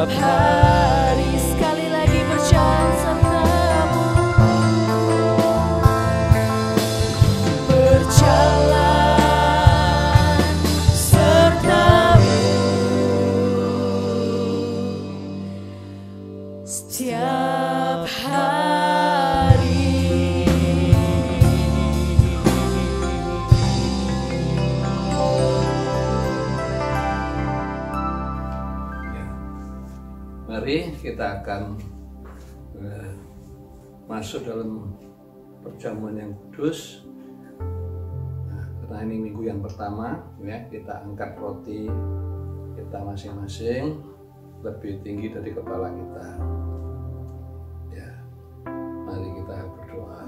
B: setiap hari. Sekali lagi berjalan sertamu, berjalan sertamu setiap hari.
C: Mari kita akan masuk dalam perjamuan yang kudus. Nah, karena ini minggu yang pertama, ya, kita angkat roti kita masing-masing lebih tinggi dari kepala kita. Ya, mari kita berdoa.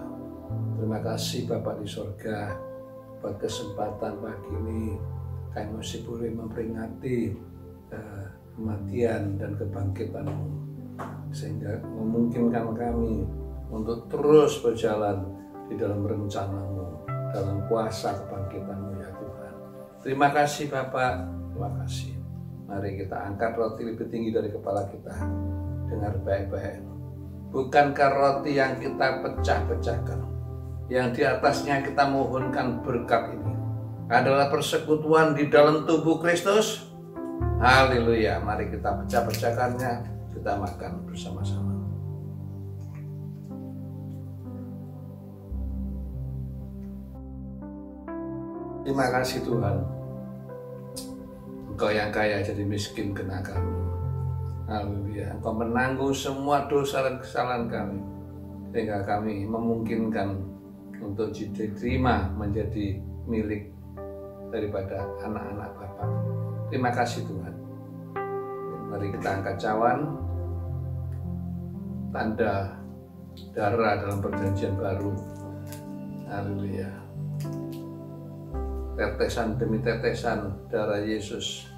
C: Terima kasih Bapa di sorga buat kesempatan pagi ini kami masih boleh memperingati kematian dan kebangkitan-Mu, sehingga memungkinkan kami untuk terus berjalan di dalam rencana-Mu, dalam kuasa kebangkitan-Mu ya Tuhan. Terima kasih Bapak, terima kasih. Mari kita angkat roti lebih tinggi dari kepala kita. Dengar baik-baik. Bukankah roti yang kita pecah-pecahkan, yang di atasnya kita mohonkan berkat ini, adalah persekutuan di dalam tubuh Kristus? Haleluya, mari kita pecah-pecahkannya, kita makan bersama-sama. Terima kasih Tuhan, Engkau yang kaya jadi miskin kena kami. Haleluya, Engkau menanggung semua dosa dan kesalahan kami, sehingga kami memungkinkan untuk diterima menjadi milik daripada anak-anak Bapa. Terima kasih Tuhan. Mari kita angkat cawan, tanda darah dalam perjanjian baru. Haleluya. Tetesan demi tetesan darah Yesus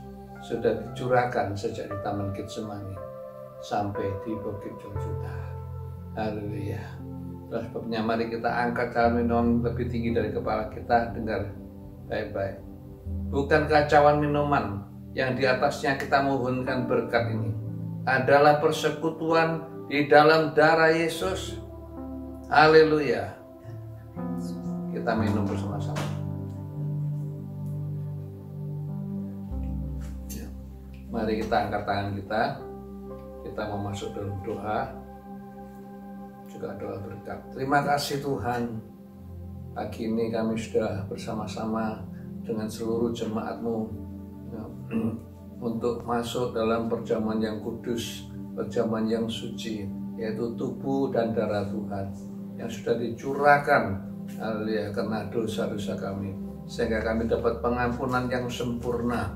C: sudah dicurahkan sejak di Taman Getsemani sampai di Bukit Golgota. Haleluya. Oleh sebabnya mari kita angkat cawan minum lebih tinggi dari kepala kita. Dengar baik-baik. Bukankah cawan minuman yang di atasnya kita mohonkan berkat ini adalah persekutuan di dalam darah Yesus? Haleluya. Kita minum bersama-sama. Ya. Mari kita angkat tangan kita. Kita mau masuk dalam doa, juga doa berkat. Terima kasih Tuhan. Pagi ini kami sudah bersama-sama dengan seluruh jemaat-Mu ya, untuk masuk dalam perjamuan yang kudus, perjamuan yang suci, yaitu tubuh dan darah Tuhan yang sudah dicurahkan karena dosa-dosa kami, sehingga kami dapat pengampunan yang sempurna,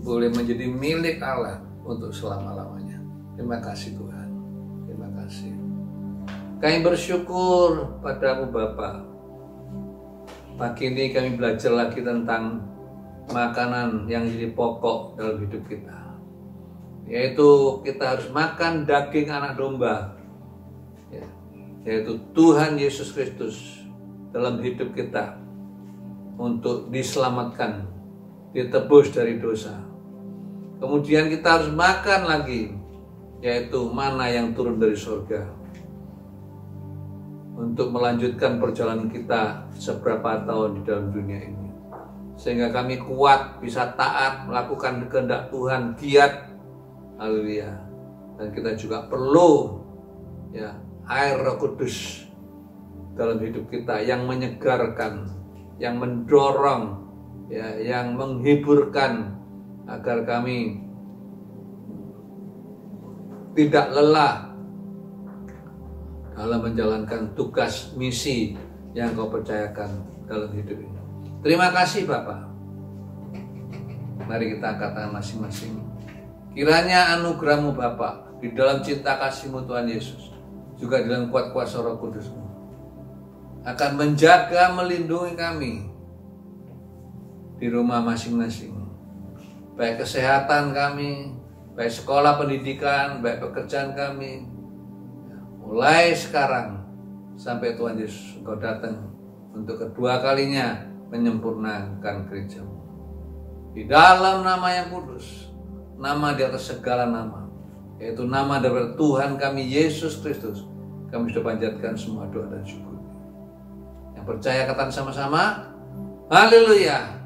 C: boleh menjadi milik Allah untuk selama-lamanya. Terima kasih Tuhan, terima kasih. Kami bersyukur padamu Bapa. Pagi ini kami belajar lagi tentang makanan yang jadi pokok dalam hidup kita, yaitu kita harus makan daging anak domba, ya, yaitu Tuhan Yesus Kristus dalam hidup kita untuk diselamatkan, ditebus dari dosa. Kemudian kita harus makan lagi, yaitu mana yang turun dari surga, untuk melanjutkan perjalanan kita seberapa tahun di dalam dunia ini, sehingga kami kuat, bisa taat, melakukan kehendak Tuhan, giat. Haleluya. Dan kita juga perlu ya air Roh Kudus dalam hidup kita yang menyegarkan, yang mendorong, ya, yang menghiburkan, agar kami tidak lelah dalam menjalankan tugas misi yang Kau percayakan dalam hidup ini. Terima kasih Bapa. Mari kita katakan masing-masing. Kiranya anugerah-Mu Bapa di dalam cinta kasih-Mu Tuhan Yesus, juga dalam kuat kuasa Roh Kudus-Mu, akan menjaga, melindungi kami di rumah masing-masing. Baik kesehatan kami, baik sekolah pendidikan, baik pekerjaan kami. Mulai sekarang sampai Tuhan Yesus Engkau datang untuk kedua kalinya menyempurnakan gereja-Mu. Di dalam nama yang kudus, nama di atas segala nama, yaitu nama daripada Tuhan kami Yesus Kristus, kami sudah panjatkan semua doa dan syukur. Yang percaya katakan sama-sama, haleluya,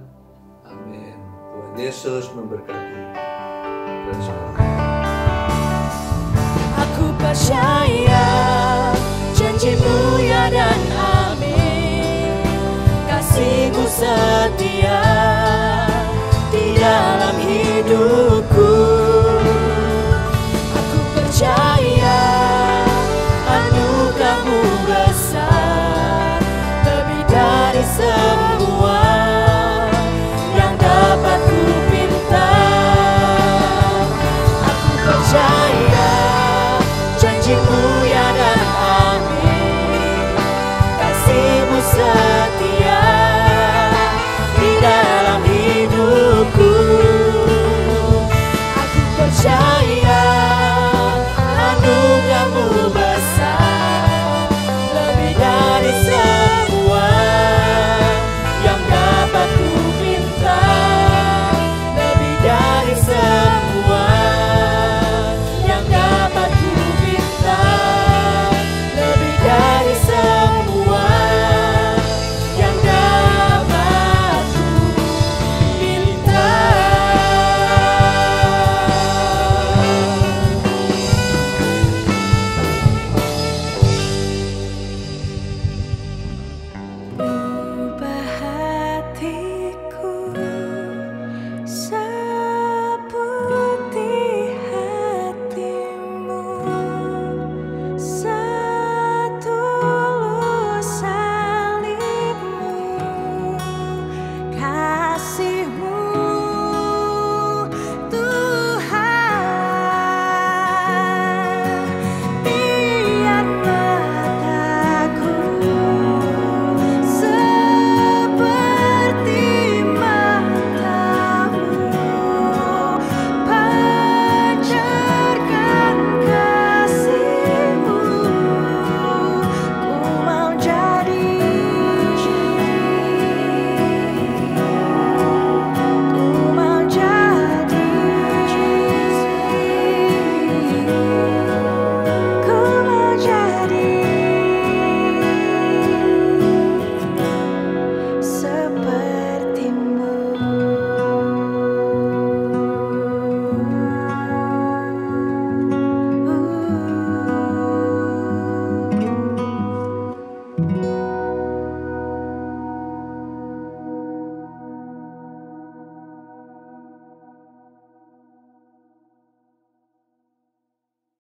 C: amin. Tuhan Yesus memberkati.
B: Aku percaya janji-Mu ya dan amin, kasih-Mu setia.